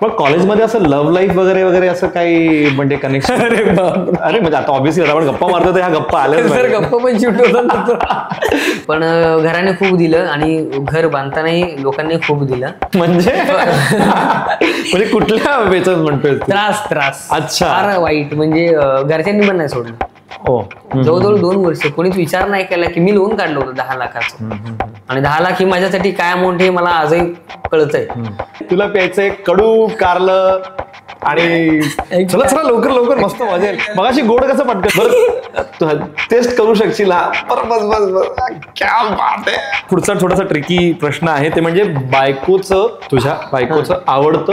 पण कॉलेजमध्ये असं लव्ह लाईफ वगैरे वगैरे असं काही म्हणजे कनेक्शन? अरे म्हणजे आता ऑब्व्हियसली आपण गप्पा मारतो तर ह्या गप्पा आल्या सर, गप्पा पण शूट होतात. पण घराने खूप दिलं आणि घर बांधतानाही लोकांनी खूप दिलं. म्हणजे कुठल्या वेचत म्हणतोय? त्रास. अच्छा. फार वाईट. म्हणजे घरच्यांनी पण नाही सोडलं. जवळजवळ 2 वर्ष कोणीच विचार नाही केला की मी लोन काढलं होतं 10 लाखाचं. आणि 10 लाख ही माझ्यासाठी काय अमाऊंट हे मला आजही कळतंय. तुला प्यायचंय कडू कारलं आणि चला चला लवकर मस्त मजा येईल. मगाशी गोड कसं पटकन बरं टेस्ट करू शकशील? क्या बात आहे. पुढचा थोडासा ट्रिकी प्रश्न आहे, ते म्हणजे तुझ्या बायकोचं आवडतं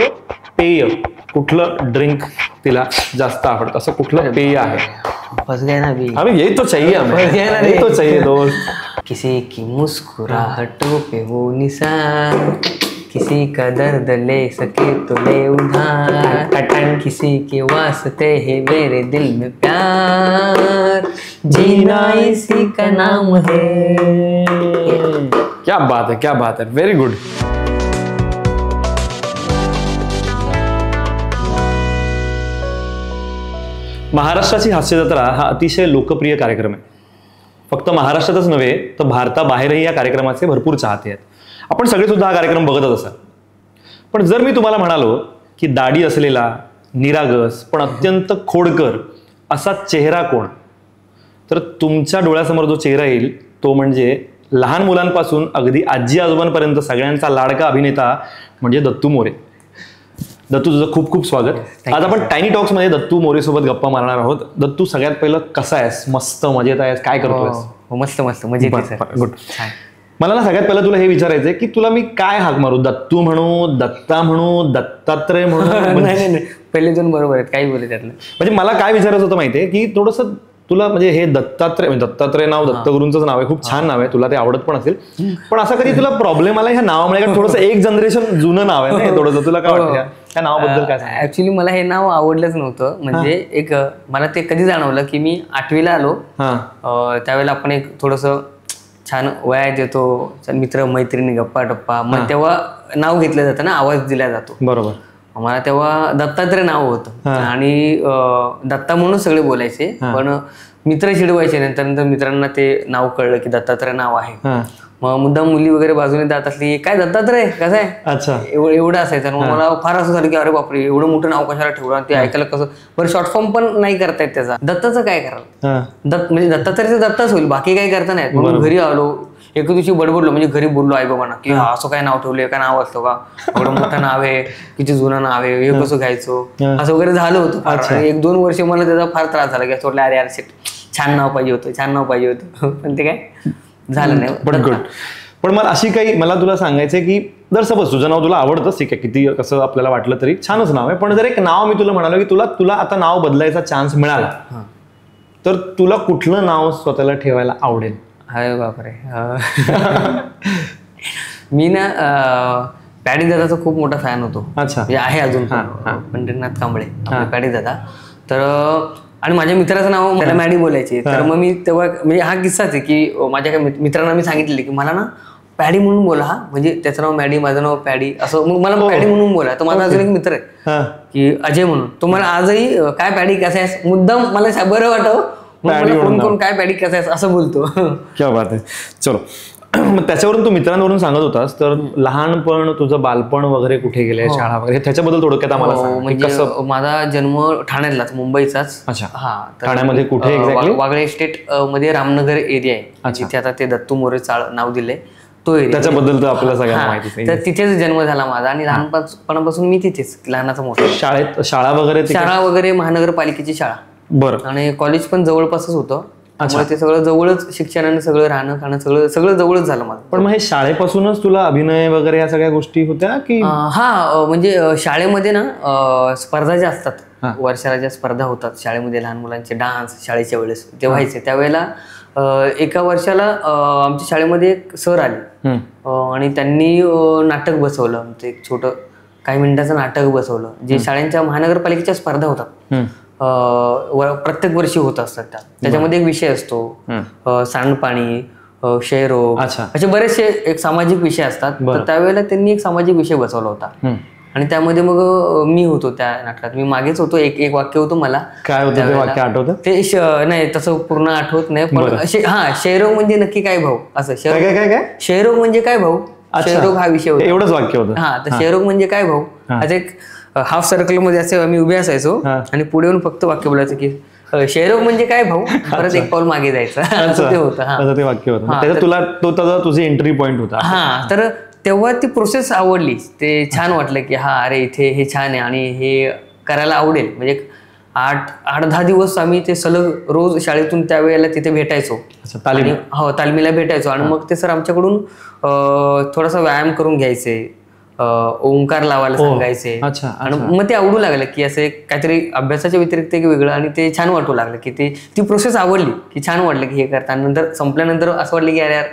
पेय कुठलं? ड्रिंक तिला जास्त आवडतं असं कुठलं पेय आहे? फंस गए ना अभी. अभी यही तो चाहिए हमें, यही तो चाहिए दोस्त. किसी की मुस्कुराहटों पे वो निशान, किसी का दर्द ले सके तो ले उधार, किसी के वास्ते है मेरे दिल में प्यार, जीना इसी का नाम है. क्या बात है, व्हेरी गुड. महाराष्ट्राची हास्य जत्रा हा अतिशय लोकप्रिय कार्यक्रम आहे. फक्त महाराष्ट्रातच नव्हे तर भारताबाहेरही या कार्यक्रमाचे भरपूर चाहते आहेत. आपण सगळे सुद्धा हा कार्यक्रम बघतच असाल. पण जर मी तुम्हाला म्हणालो की दाढी असलेला, निरागस पण अत्यंत खोडकर असा चेहरा कोण, तर तुमच्या डोळ्यासमोर जो चेहरा येईल तो म्हणजे लहान मुलांपासून अगदी आजी आजोबांपर्यंत सगळ्यांचा लाडका अभिनेता म्हणजे दत्तू मोरे. दत्तू, तुझं खूप खूप स्वागत. आज आपण टायनी टॉक्स मध्ये दत्तू मोरे सोबत गप्पा मारणार आहोत. दत्तू, सगळ्यात पहिलं कसा आहेस? मस्त मजेत आहेस? काय करतोयस? मस्त मजेत. गुड. मला ना सगळ्यात पहिलं तुला हे विचारायचंय की तुला मी काय हाक मारू? दत्तू म्हणू, दत्ता म्हणू, दत्तात्रय म्हणू? नाही, पहिले 2 बरोबर आहेत, काही बोले त्यातलं. म्हणजे मला काय विचारायचं होतं माहितीये की थोडंसं तुला म्हणजे हे दत्तात्रय नाव दत्तगुरूंचं नाव आहे, खूप छान नाव आहे, तुला ते आवडत पण असेल. पण असं कधी तुला प्रॉब्लेम आला ह्या नावामुळे? कारण थोडंसं एक जनरेशन जुनं नाव आहे ना थोडंसं. तुला काय वाटतं त्या नावाबद्दल? काय ऍक्च्युली मला हे नाव आवडलंच नव्हतं. म्हणजे मला ते कधी जाणवलं की मी 8वीला आलो, त्यावेळेला आपण एक थोडंसं छान वयात येतो, मित्र मैत्रिणी गप्पा टप्पा, मग तेव्हा नाव घेतलं जातं ना, आवाज दिला जातो. बरोबर. मला तेव्हा दत्तात्रय नाव होतं आणि दत्ता म्हणून सगळे बोलायचे. पण मित्र चिडवायचे. नंतर मित्रांना ते नाव कळलं की दत्तात्रय नाव आहे. मग मुद्दाम मुली वगैरे बाजूने जात असली, काय दत्तात्रय कसं आहे? अच्छा. एवढं असायचं. मग मला फार असं झालं की अरे बापरे, एवढं मोठं नाव कशाला ठेवलं? ते ऐकायला कसं बरं. शॉर्ट फॉर्म पण नाही करतायत त्याचा. दत्ताचं काय कराल? म्हणजे दत्तात्रयचं दत्ताच होईल, बाकी काही करता नाही. मग घरी आलो, एक दिवशी बडबडलो, म्हणजे घरी बोललो आई बाबांना की असं काय नाव ठेवले, काय नाव असतं का? एवढं मोठं नाव आहे, किती जुनं नाव आहे, हे कसं घ्यायचं असं वगैरे झालं होतं. 1-2 वर्ष मला त्याचा फार त्रास झाला की सोडलं, अरे यार छान नाव पाहिजे होतं. पण ते काय झालं नाही. पण गुड. पण मला तुला सांगायचंय की जर सपोज तुझं नाव तुला आवडतंच, ठीक आहे, किती कसं आपल्याला वाटलं तरी छानच नाव आहे. पण जर एक नाव मी तुला म्हणालो की तुला आता नाव बदलायचा चान्स मिळाला तर तुला कुठलं नाव स्वतःला ठेवायला आवडेल? अरे बापरे. मी ना पॅडी दादाचा खूप मोठा फॅन होतो. अच्छा. आहे अजून पंढरीनाथ कांबळे, पॅडी दादा. तर आणि माझ्या मित्राचं नाव त्याला मॅडी बोलायचे. तर मग मी तेव्हा म्हणजे हा किस्साच आहे की माझ्या काही मित्रांना मी सांगितलेले की मला ना पॅडी म्हणून बोला, म्हणजे त्याचं नाव मॅडी, माझं नाव पॅडी, असं मग मला पॅडी म्हणून बोला. तर माझा अजून एक मित्र आहे की अजय म्हणून, तो मला आजही काय पॅडी कसं आहे मुद्दाम मला बरं वाटावं कोण काय पॅडी कसं आहे असं बोलतो. क्या बात आहे. चलो, मग त्याच्यावरून तू मित्रांवरून सांगत होतास, तर लहानपण तुझं बालपण वगैरे कुठे गेलंय, शाळा वगैरे, त्याच्याबद्दल थोडक्यात आम्हाला सांग. म्हणजे माझा जन्म ठाण्यातलाच, मुंबईचाच. अच्छा. ठाण्यामध्ये कुठे? वागळे एस्टेट मध्ये रामनगर एरिया आहे, जिथे आता ते दत्तू मोरे चाळ नाव दिलंय तो एरिया. त्याच्याबद्दल तर आपल्याला सगळ्यांना माहिती. तर तिथेच जन्म झाला माझा आणि लहानपणापासून मी तिथेच, लहानाचा मोठा. शाळा वगैरे महानगरपालिकेची शाळा. बरं. आणि कॉलेज पण जवळपासच होतं. ते सगळं जवळच, शिक्षणाने सगळं, राहणं खाणं सगळं जवळच झालं माझं. पण मग हे शाळेपासूनच तुला अभिनय वगैरे या सगळ्या गोष्टी होत्या की? म्हणजे शाळेमध्ये ना स्पर्धा ज्या असतात, वर्षाला ज्या स्पर्धा होतात शाळेमध्ये, लहान मुलांचे डान्स शाळेच्या वेळेस ते व्हायचे. त्यावेळेला एका वर्षाला आमच्या शाळेमध्ये एक सर आले आणि त्यांनी नाटक बसवलं. ते एक छोटं काही मिनिटाचं नाटक बसवलं, जे शाळेच्या महानगरपालिकेच्या स्पर्धा होतात, प्रत्येक वर्षी होत असतात. त्याच्यामध्ये एक विषय असतो, सांडपाणी, क्षयरोग, असे बरेचसे एक सामाजिक विषय असतात. तर त्यावेळेला त्यांनी एक सामाजिक विषय बसवला होता. आणि त्यामध्ये मग मी होतो त्या नाटकात, मी मागेच होतो. एक वाक्य होतं मला. काय होतं ते वाक्य, आठवतं ते? नाही तसं पूर्ण आठवत नाही, पण क्षयरोग म्हणजे नक्की काय भाऊ, असं. क्षयरोग म्हणजे काय भाऊ, क्षयरोग हा विषय होता. एवढंच वाक्य होतं. हा, तर क्षयरोग म्हणजे काय भाऊ, असं एक हाफ सर्कल मध्ये असे आम्ही उभे असायचो आणि पुढे येऊन फक्त वाक्य बोलायचं की क्षयरोग म्हणजे काय भाऊ, परत एक पाऊल मागे जायचं. असं ते होतं. ते वाक्य होतं. तुला तो तुझी एंट्री पॉइंट होता. हा, तर तेव्हा ती प्रोसेस आवडली. ते छान वाटलं की हा, अरे इथे हे छान आहे आणि हे करायला आवडेल. म्हणजे 8-10 दिवस आम्ही ते सलग रोज शाळेतून त्यावेळेला तिथे भेटायचो. हो, तालमीला भेटायचो. आणि मग ते सर आमच्याकडून थोडासा व्यायाम करून घ्यायचे, ओंकार लावायला सांगायचे. आणि मग ते आवडू लागलं की असं काहीतरी अभ्यासाच्या व्यतिरिक्त एक वेगळं, आणि ते छान वाटू लागलं की ती प्रोसेस आवडली, की छान वाटलं की हे करता. नंतर संपल्यानंतर असं वाटलं की अरे यार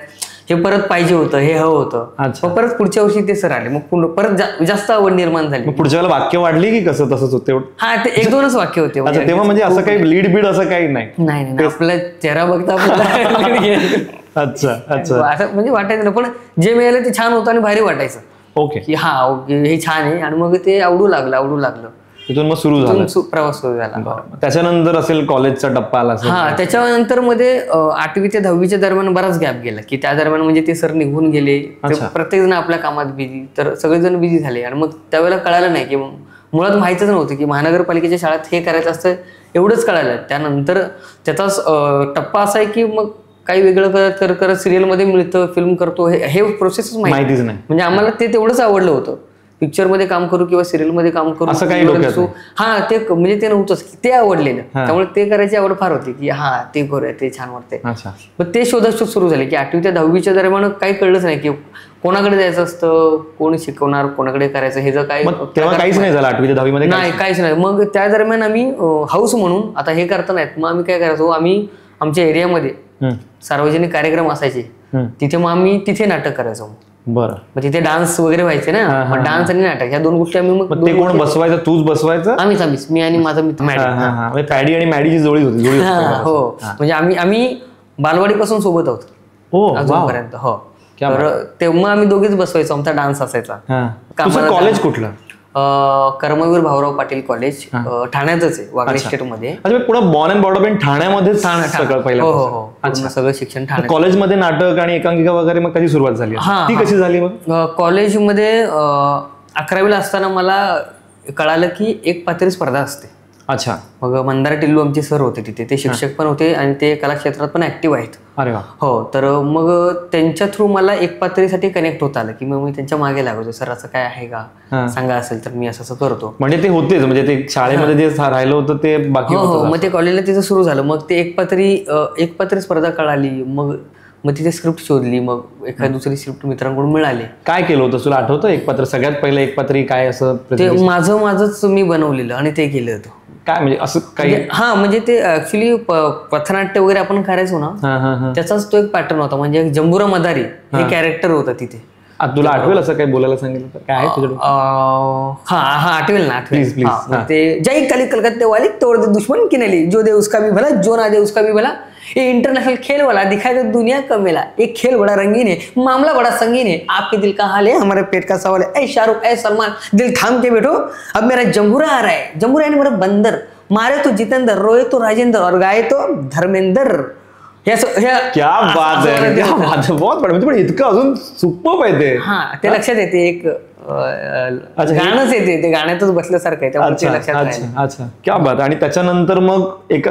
हे परत पाहिजे होतं, हे हवं होतं. मग परत पुढच्या वर्षी ते सर आले, मग परत जास्त आवड निर्माण झाली. पुढच्या वेळेला वाक्य वाढली की कसं तसंच होते? हा, ते 1-2च वाक्य होते तेव्हा. म्हणजे असं काही लीड बीड असं काही नाही, आपला चेहरा बघता अच्छा. असं म्हणजे वाटायचं ना, पण जे मिळालं ते छान होतं आणि भारी वाटायचं. ओके, की हा हे छान आहे. आणि मग ते आवडू लागलं. तिथून मग सुरू झाला प्रवास सुरू झाला. त्याच्यानंतर असेल कॉलेजचा टप्पा आला. हा, त्याच्यानंतर मध्ये 8वी ते 10वीच्या दरम्यान बराच गॅप गेला, की त्या दरम्यान म्हणजे ते सर निघून गेले. प्रत्येक जण आपल्या कामात बिझी, तर सगळेजण बिझी झाले. आणि मग त्यावेळेला कळालं नाही की मुळात माहितीच नव्हतं की महानगरपालिकेच्या शाळेत हे करायचं असतं, एवढंच कळालं. त्यानंतर त्याचाच टप्पा असा आहे की मग काही वेगळं करत सिरियलमध्ये मिळतं, फिल्म करतो, हे प्रोसेसच माहितीच नाही. म्हणजे आम्हाला ते तेवढंच आवडलं होतं, पिक्चर मध्ये काम करू किंवा सिरियल मध्ये काम करू, असं काही हा, ते म्हणजे ते नव्हतंच, ते आवडलेलं. त्यामुळे ते करायची आवड फार होती की हा, ते करूया, ते छान वाटतंय. मग ते शोधाशोध सुरू झाले की 8वी ते 10वीच्या दरम्यान काही कळलंच नाही की कोणाकडे जायचं असतं, कोण शिकवणार, कोणाकडे करायचं, हे जर काय तेव्हा काहीच नाही झालं 8वी ते 10वी मध्ये? नाही, काहीच नाही. मग त्या दरम्यान आम्ही हाऊस म्हणून, आता हे करता नाहीत, मग आम्ही काय करायचो, आम्ही आमच्या एरियामध्ये सार्वजनिक कार्यक्रम असायचे, तिथे मग आम्ही तिथे नाटक करायचो. बरं. मग तिथे डान्स वगैरे व्हायचे ना, मग डान्स आणि नाटक ह्या 2 गोष्टी आम्ही. मग ते कोण बसवायचं? तूच बसवायचं? आम्हीच, मी आणि माझा मित्र मॅडी. पॅडी आणि मॅडीची जोडी होती. हो, म्हणजे आम्ही बालवाडीपासून सोबत आहोत अजूनपर्यंत. हो, तर तेव्हा आम्ही दोघेच बसवायचो, आमचा डान्स असायचा. कॉलेज कुठलं? कर्मवीर भाऊराव पाटील कॉलेज, ठाण्यातच आहे, वागळे स्टेट मध्ये. पुढे बॉर्न अँड बॉर्ड ठाण्यामध्येच सगळं पहिलं? हो, सगळं शिक्षण ठाण्यात. कॉलेजमध्ये नाटक आणि एकांकिका वगैरे मग कधी सुरुवात झाली? ती कशी झाली मग? कॉलेजमध्ये 11वीला असताना मला कळालं की एक पातळी स्पर्धा असते. अच्छा. मग मंदार टिल्लू आमचे सर होते तिथे, ते शिक्षक पण होते आणि ते कलाक्षेत्रात पण ऍक्टिव्ह आहेत. अरे वा. हो, तर मग त्यांच्या थ्रू मला एक पातळीसाठी कनेक्ट होत आलं की मग मी त्यांच्या मागे लागतो, सर असं काय आहे का, सांगा असेल तर मी असं करतो. म्हणजे ते होतेच, म्हणजे ते शाळेमध्ये जे राहिलं होतं ते बाकी. हो, मग ते कॉलेजला तिथं सुरू झालं. मग ते एक पातळी स्पर्धा कळाली. मग तिथे स्क्रिप्ट शोधली, मग एखादी दुसरी स्क्रिप्ट मित्रांकडून मिळाली. काय केलं होतं तुला आठवतं? एक पात्र सगळ्यात पहिलं एक पात्री काय असं? ते माझंच मी बनवलेलं आणि ते केलं होतं. काय म्हणजे असं काही? हा, म्हणजे ते ऍक्च्युली पथनाट्य वगैरे आपण करायचो ना, त्याचाच तो एक पॅटर्न होता. म्हणजे जंबुरा मदारी हे कॅरेक्टर होतं तिथे. तुला आठवेल असं काही बोलायला सांगितलं काय आहे तुझ्याकडे? हा, आठवेल ना, प्लीज. ते जय काली कलकत्ते वाली तोड़ दे दुश्मन की नली, जो दे उसका भी भला, जो ना दे उसका भी भला, ये इंटरनेशनल खेल वाला दिखाई दे दुनिया का मेला, एक खेल बड़ा रंगीन है, मामला बड़ा संगीन है, आपके दिल का हाल है, हमारे पेट का सवाल है, ऐ शाहरुख ऐ सलमान, दिल थाम के बैठो, अब मेरा जंबूरा आ रहा है. जंबूरा यानी मेरा बंदर, मारे तो जितेंद्र, रोए तो राजेंद्र और गाए तो धर्मेंद्र. क्या बात आहे, क्या बात आहे, बहुत बढिया. म्हणजे इतकं अजून सुपर आहे ते. हा, ते लक्षात येते. एक गाणंच येते, ते गाण्यातच बसल्यासारखं आहे, त्यामुळे ते लक्षात राहील. अच्छा, क्या बात. आणि त्याच्यानंतर मग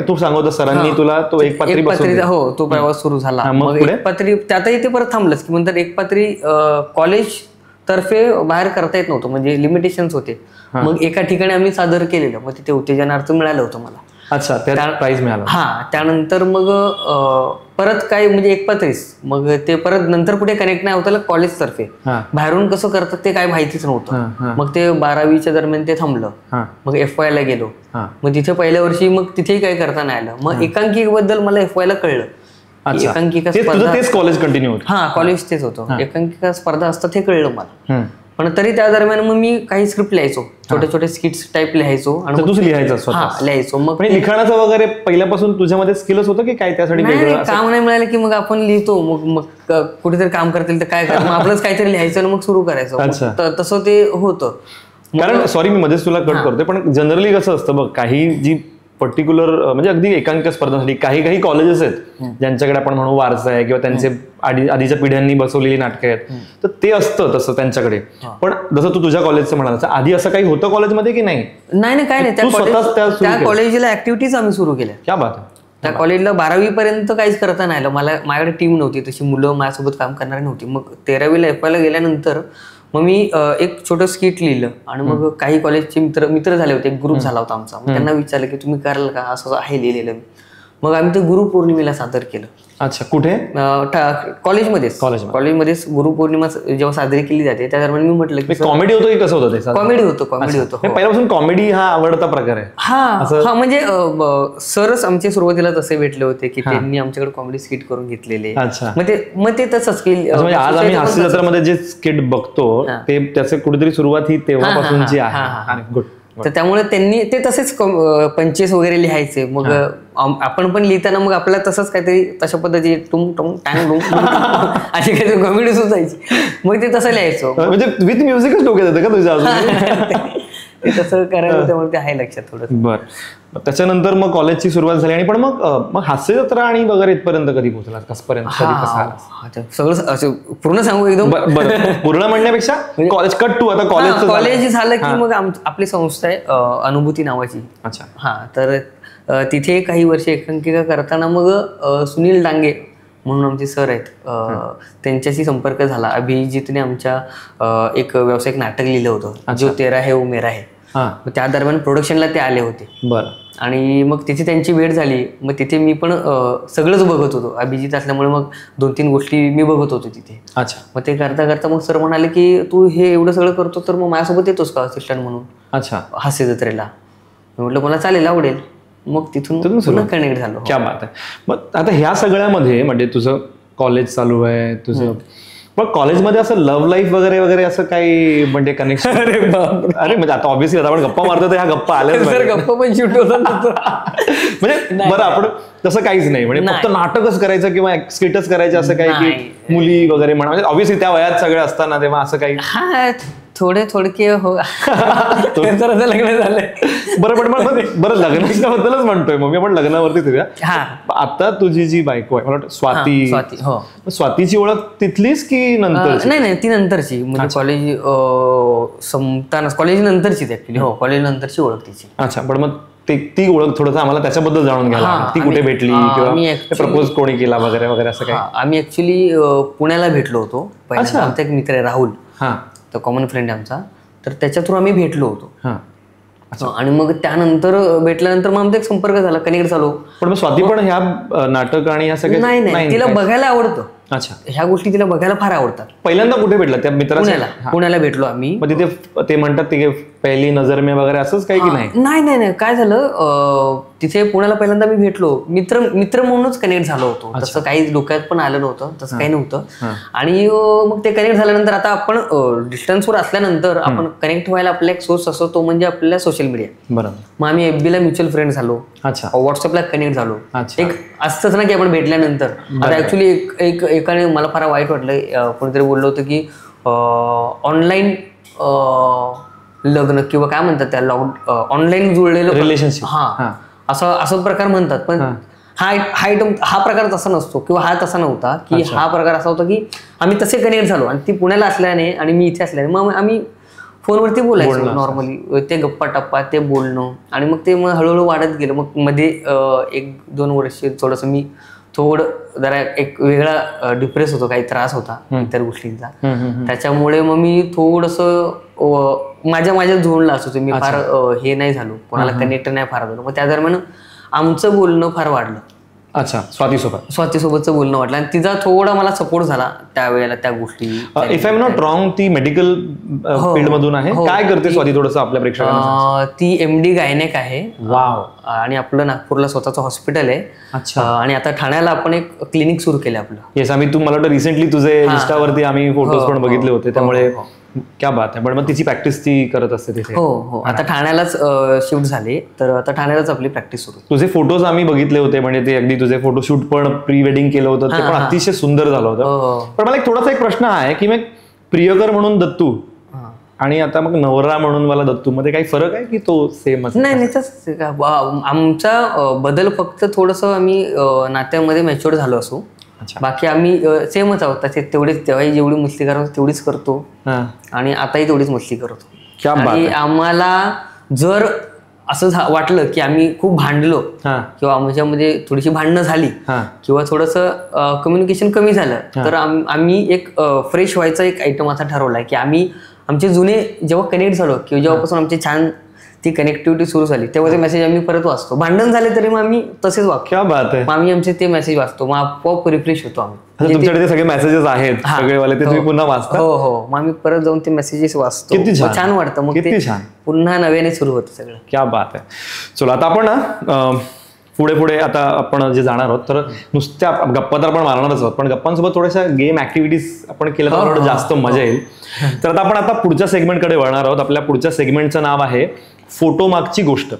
तू सांगतो सरांनी तुला तो एक पात्री. हो, तो प्रवास सुरू झाला. मग एक पात्री त्यातही ते परत थांबलंच की नंतर एक पात्री कॉलेज तर्फे बाहेर करता येत नव्हतं, म्हणजे लिमिटेशन्स होते. मग एका ठिकाणी आम्ही सादर केलेलं, मग तिथे उत्तेजनार्थ मिळालं होतं मला. अच्छा, प्राइज मिळाला. हा, त्यानंतर मग परत काय म्हणजे एक पात्रीस, मग ते परत नंतर कुठे कनेक्ट नाही होतं कॉलेज तर्फे. बाहेरून कसं करतात ते काय माहितीच नव्हतं. मग ते 12वीच्या दरम्यान ते थांबलं. मग FY ला गेलो. मग तिथे पहिल्या वर्षी मग तिथेही काय करता नाही आलं. मग एकांकिकेबद्दल मला FY ला कळलं. एकांकिका स्पर्धा, तेच कॉलेज कंटिन्यू होतं. हा, कॉलेज तेच होतं. एकांकिका स्पर्धा असतात हे कळलं मला. पण तरी त्या दरम्यान मग मी काही स्क्रिप्ट लिहायचो, छोटे छोटे स्किट्स टाईप लिहायचो आणि लिहायचो. मग लिखाणाचं वगैरे पहिल्यापासून तुझ्यामध्ये स्किलच होतं की काय? त्यासाठी काम नाही मिळालं की मग आपण लिहितो. मग कुठेतरी काम करतील तर काय करायचं, मग आपलंच काहीतरी लिहायचं आणि मग सुरू करायचं. तसं ते होतं. कारण सॉरी मी मध्येच तुला कट करतोय, पण जनरली कसं असतं बघ, काही जी पर्टिक्युलर म्हणजे अगदी एकांकिक स्पर्धांसाठी काही कॉलेजेस आहेत ज्यांच्याकडे आपण म्हणू वारसा आहे किंवा त्यांचे आधीच्या पिढ्यांनी बसवलेली नाटकं आहेत, तर ते असतं तसं त्यांच्याकडे. पण जसं तू तुझ्या कॉलेजचं म्हणाला, आधी असं काही होतं कॉलेजमध्ये की नाही? नाही काय नाही, त्या कॉलेजला ऍक्टिव्हिटीज आम्ही सुरू केल्या. क्या बात आहे. त्या कॉलेजला 12वी पर्यंत काहीच करता नाही आलं. माझ्याकडे टीम नव्हती तशी, मुलं माझ्यासोबत काम करणारी नव्हती. मग 13वीला एफवायला गेल्यानंतर मग मी एक छोटं स्किट लिहिलं आणि मग काही कॉलेजचे मित्र झाले होते, एक ग्रुप झाला होता आमचा. मग त्यांना विचारलं की तुम्ही कराल का, असं आहे लिहिलेलं. मग आम्ही ते गुरुपौर्णिमेला सादर केलं. अच्छा, कुठे? कॉलेजमध्येच गुरुपौर्णिमा जेव्हा साजरी केली जाते त्या दरम्यान मी म्हटलं की कॉमेडी होतं की कसं होतं ते? कॉमेडी होतं. पहिल्यापासून कॉमेडी हा आवडता प्रकार आहे. हा म्हणजे सरच आमचे सुरुवातीला तसे भेटले होते की त्यांनी आमच्याकडे कॉमेडी स्किट करून घेतलेले. मग ते तसंच की आज आम्ही हास्य जत्रामध्ये जे स्किट बघतो ते त्याचे कुठेतरी सुरुवात ही तेव्हापासूनची आहे. गुड. तर त्यामुळे त्यांनी ते तसेच पंचेस वगैरे लिहायचे. मग आपण पण लिहिताना मग आपल्याला तसंच काहीतरी तशा पद्धतीने टुंग टुंग टँग डुंग अशी काहीतरी कॉमेडी सुचायची. मग ते तसं लिहायचो. म्हणजे विथ म्युझिकच डोक्यात येतं का तुझ्या? ते तसं करायला त्यामुळे ते आहे लक्षात थोडं. बरं, त्याच्यानंतर मग कॉलेजची सुरुवात झाली आणि पण मग हास्य जत्रा आणि वगैरे इथपर्यंत कधी पोहोचला? कसपर्यंत? सगळं पूर्ण सांगू एकदम? बरं, पूर्ण म्हणण्यापेक्षा कॉलेज कट टू. आता कॉलेज झालं की मग आपली संस्था आहे अनुभूती नावाची. अच्छा. हा, तर तिथे काही वर्ष एकांकिका करताना मग सुनील डांगे म्हणून आमचे सर आहेत, त्यांच्याशी संपर्क झाला. अभिजितने आमच्या एक व्यावसायिक नाटक लिहिलं होतं, जो तेरा है वो मेरा है. त्या दरम्यान प्रोडक्शनला ते आले होते. बरं. आणि मग तिथे त्यांची भेट झाली. मग तिथे मी पण सगळंच बघत होतो, अभिजित असल्यामुळे मग 2-3 गोष्टी मी बघत होतो तिथे. अच्छा. मग ते करता करता मग सर म्हणाले की तू हे एवढं सगळं करतो तर मग माझ्यासोबत येतोस का असिस्टंट म्हणून? अच्छा. हास्य जत्रेला. म्हटलं मला चालेल, आवडेल. मग तिथून कनेक्ट झालो. क्या बात आहे. मग आता ह्या सगळ्यामध्ये म्हणजे तुझं कॉलेज चालू आहे तुझं, मग कॉलेजमध्ये असं लव्ह लाईफ वगैरे असं काही म्हणजे कनेक्शन? अरे म्हणजे आता ऑब्व्हियसली आता आपण गप्पा मारतो तर ह्या गप्पा आल्या, गप्पा पण शूट होतात म्हणजे बरं आपण तसं काहीच नाही म्हणजे फक्त नाटकच करायचं किंवा स्किटच करायचं असं काही की मुली वगैरे म्हणा, म्हणजे ऑब्व्हियसली त्या वयात सगळे असताना तेव्हा असं काही? थोडके हो. लग्न झालंय. बरं लग्नाच्या बद्दलच म्हणतोय मग मी, आपण लग्नावरती फिरूया. आता तुझी जी बायको आहे मला स्वाती, स्वातीची ओळख तिथलीच की नंतर? नाही, ती नंतरची, म्हणजे कॉलेज संपताना, कॉलेज नंतरचीच ऍक्च्युली. हो, कॉलेज नंतरची ओळख तिची. अच्छा. पण मग ती ओळख थोडंसं आम्हाला त्याच्याबद्दल जाणून घ्यायला, ती कुठे भेटली किंवा प्रपोज कोणी केला वगैरे असं काही? आम्ही ऍक्च्युली पुण्याला भेटलो होतो. आमचा एक मित्र आहे राहुल, तो कॉमन फ्रेंड आहे आमचा, तर त्याच्या थ्रू आम्ही भेटलो होतो. आणि मग त्यानंतर भेटल्यानंतर मग आमचा एक संपर्क झाला, कनेक्ट झालो. पण मग स्वाती पण ह्या नाटक आणि ह्या सगळ्या? नाही, तिला बघायला आवडतं. अच्छा. ह्या गोष्टी तिला बघायला फार आवडतात. पहिल्यांदा कुठे भेटला? त्या मित्राला? पुण्याला भेटलो आम्ही. मग तिथे ते म्हणतात ते पहिली नजर में वगैरे असंच काही की नाही? नाही, काय झालं, तिथे पुण्याला पहिल्यांदा मी भेटलो, मित्र म्हणूनच कनेक्ट झालो होतो. तसं काही डोक्यात पण आलं नव्हतं, तसं काही नव्हतं. आणि मग ते कनेक्ट झाल्यानंतर आता आपण डिस्टन्सवर असल्यानंतर आपण कनेक्ट व्हायला आपला एक सोर्स असतो, तो म्हणजे आपल्याला सोशल मीडिया. बरोबर. मग आम्ही FB ला म्युच्युअल फ्रेंड झालो. अच्छा. व्हॉट्सअपला कनेक्ट झालो. एक असतंच ना की आपण भेटल्यानंतर. आता ऍक्च्युली एकाने मला फार वाईट वाटलं, कोणीतरी बोललं होतं की ऑनलाईन लग्न किंवा काय म्हणतात त्या ऑनलाईन जुळलेलं रिलेशनशिप, असं प्रकार म्हणतात. पण हा प्रकार तसा नसतो किंवा हा तसा नव्हता की हा प्रकार असा होता की आम्ही तसे कनेक्ट झालो आणि ती पुण्याला असल्याने आणि मी इथे असल्याने मग आम्ही फोनवरती बोलायचो नॉर्मली, ते गप्पा टप्पा, ते बोलणं. आणि मग ते हळूहळू वाढत गेलं. मग मध्ये 1-2 वर्ष थोडंसं मी जरा एक वेगळा डिप्रेस होतो, काही त्रास होता इतर गोष्टींचा. त्याच्यामुळे मग मी थोडंसं माझ्या झोनला असतो, मी फार हे नाही झालो, कोणाला कनेक्ट नाही फार झालो. मग त्या दरम्यान आमचं बोलणं फार वाढलं. अच्छा. स्वातीसोबतचं बोलणं वाटलं आणि तिचा थोडा मला सपोर्ट झाला त्यावेळेला त्या गोष्टी. If I am not wrong, ती मेडिकल फील्ड मधून आहे. काय करते स्वाती थोडंसं आपल्या प्रेक्षकांना? ती MD गायनेक आहे. वाव. आणि आपलं नागपूरला स्वतःचं हॉस्पिटल आहे. अच्छा. आणि आता ठाण्याला आपण एक क्लिनिक सुरू केलं आपलं. येस, आम्ही मला वाटतं रिसेंटली तुझे इंस्टावरती आम्ही फोटोज पण बघितले होते, त्यामुळे क्या बात आहे. पण मग तिची प्रॅक्टिस ती करत असते तिथे? हो, आता ठाण्यालाच शिफ्ट झाले, तर आता ठाण्यालाच आपली प्रॅक्टिस सुरू. तुझे फोटोज आम्ही बघितले होते, म्हणजे ते अगदी तुझे फोटोशूट पण प्री वेडिंग केलं होतं, ते पण अतिशय सुंदर झालं होतं. पण मला एक थोडासा एक प्रश्न आहे की मग प्रियकर म्हणून दत्तू आणि आता मग नवरा म्हणून मला दत्तू मध्ये काही फरक आहे की तो सेम? नाही तसंच आमचा बदल फक्त थोडस आम्ही नात्यामध्ये मॅच्युअर झालो असू. बाकी आम्ही सेमच आहोत. तेवढेच तेव्हाही जेवढी मस्ती करायचो तेवढीच करतो आणि आताही तेवढीच मस्ती करतो. आणि आम्हाला जर असं वाटलं की आम्ही खूप भांडलो किंवा आमच्यामध्ये थोडीशी भांडणं झाली किंवा थोडंसं कम्युनिकेशन कमी झालं तर आम्ही एक फ्रेश व्हायचा एक आयटम असा ठरवलाय की आम्ही आमचे जुने जेव्हा कनेक्ट झालो किंवा जेव्हापासून आमची छान ती कनेक्टिव्हिटी सुरू झाली तेव्हा ते मेसेज आम्ही परत वाचतो. भांडण झाले तरी मग आम्ही तसेच वाचतो. मग आम्ही आमचे ते मेसेज वाचतो. मग आपोआप रिफ्रेश होतो आम्ही. तुमच्याकडे सगळे मेसेजेस आहेत सगळेवाले ते तुम्ही पुन्हा वाचता? हो. मग आम्ही परत जाऊन ते मेसेजेस वाचतो. छान वाटतं. मग ते पुन्हा नव्याने सुरू होतं सगळं. क्या बात आहे. चलो आता आपण पुढे आता आपण जे जाणार आहोत तर नुसत्या गप्पा तर आपण मारणारच आहोत पण गप्पांसोबत थोड्याशा गेम ऍक्टिव्हिटीज आपण केल्या तर जास्त मजा येईल. तर आपण आता पुढच्या सेगमेंटकडे वळणार आहोत. आपल्या पुढच्या सेगमेंटचं नाव आहे फोटो मागची गोष्ट.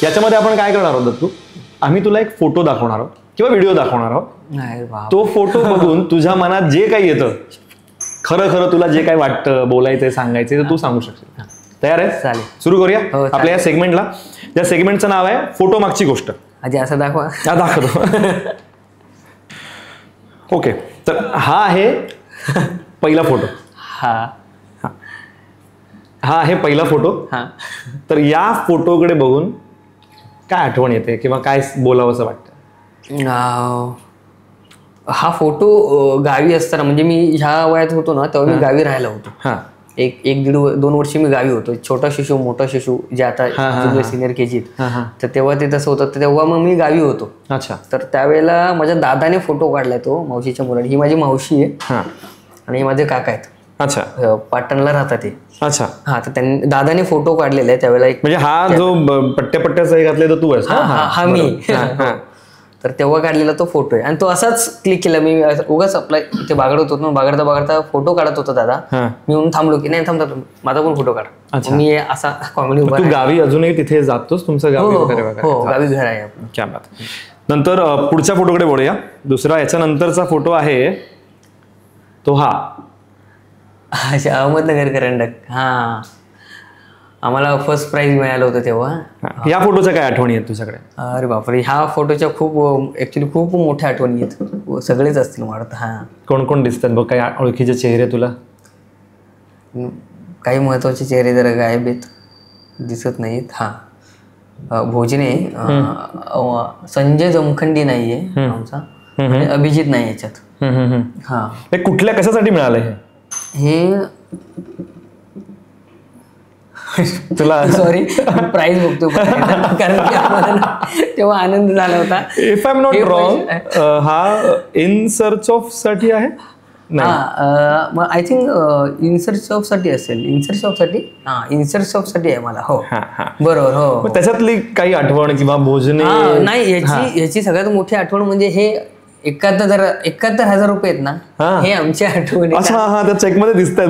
याच्यामध्ये आपण काय करणार आहोत दत्तू, आम्ही तुला एक फोटो दाखवणार आहोत किंवा व्हिडिओ दाखवणार आहोत. तो फोटो बघून तुझ्या मनात जे काही येतं खरं तुला जे काही वाटतं बोलायचंय सांगायचंय तर तू सांगू शकशील. तयार आहे? चालेल. सुरू करूया आपल्या या सेगमेंटला. या सेगमेंटचं नाव आहे फोटो मागची गोष्ट. आधी असं दाखवा. दाखवतो. ओके. तर हा आहे पहिला फोटो. हा आहे पहिला फोटो. तर या फोटोकडे बघून काय आठवण येते किंवा काय बोलावं असं वाटतं? हा फोटो गावी असताना म्हणजे मी ह्या वयात होतो ना तेव्हा मी गावी राहायला होतो. एक 1-2 वर्ष मी गावी होतो. छोटा शिशू मोठा शिशू जे आता सिनियर केजीत तर तेव्हा ते तसं होतं. तेव्हा मग मी गावी होतो. अच्छा. तर त्यावेळेला माझ्या दादाने फोटो काढलाय तो मावशीच्या मुलाने. ही माझी मावशी आहे आणि हे माझे काका आहेत. अच्छा. पाटणला राहतात ते. अच्छा. तर त्यांनी दादाने फोटो काढलेला आहे त्यावेळेला. म्हणजे हा जो पट्ट्याचा घातले तर तू आहेस? हा मी. तर तेव्हा काढलेला तो फोटो आहे आणि तो असाच क्लिक केला मी. उगाच आपला इथे बागडत होतो बागडता फोटो काढत होता दादा. मी म्हणून थांबलो की नाही थांबता माझा पण फोटो काढ. मी असा कॉमेडी. तू गावी अजूनही तिथे जातोस? तुमचं गावी? हो गावी घर आहे. क्या बात. नंतर पुढच्या फोटोकडे बोलूया. दुसरा याच्यानंतरचा फोटो आहे तो हा. अहमदनगर करंडक. आम्हाला फर्स्ट प्राइज मिळालं होतं तेव्हा. या फोटोच्या काय आठवणी आहेत तुझ्याकडे? अरे बापरे, ह्या फोटोच्या ऍक्च्युली खूप मोठ्या आठवणी आहेत. सगळेच असतील वाटत. कोण कोण दिसतात बघ? काही ओळखीचे चेहरे तुला? काही महत्वाचे चेहरे जरा गायब आहेत, दिसत नाहीत. भोजने, संजय जमखंडी नाहीये आमचा, आणि अभिजित नाही याच्यात. कुठल्या कशासाठी मिळालं हे? तुला सॉरी प्राइज बघतो कारण की आम्हाला तेव्हा आनंद झाला होता. If I am not wrong हा इन सर्च ऑफ साठी आहे. I think in search of साठी असेल. इन सर्च ऑफ साठी आहे मला. हो बरोबर. हो त्याच्यातली काही आठवण किंवा भोजने? नाही, ह्याची सगळ्यात मोठी आठवण म्हणजे हे 71,000 रुपये आहेत ना, हे आमच्या आठवणी. त्या चेक मध्ये दिसतात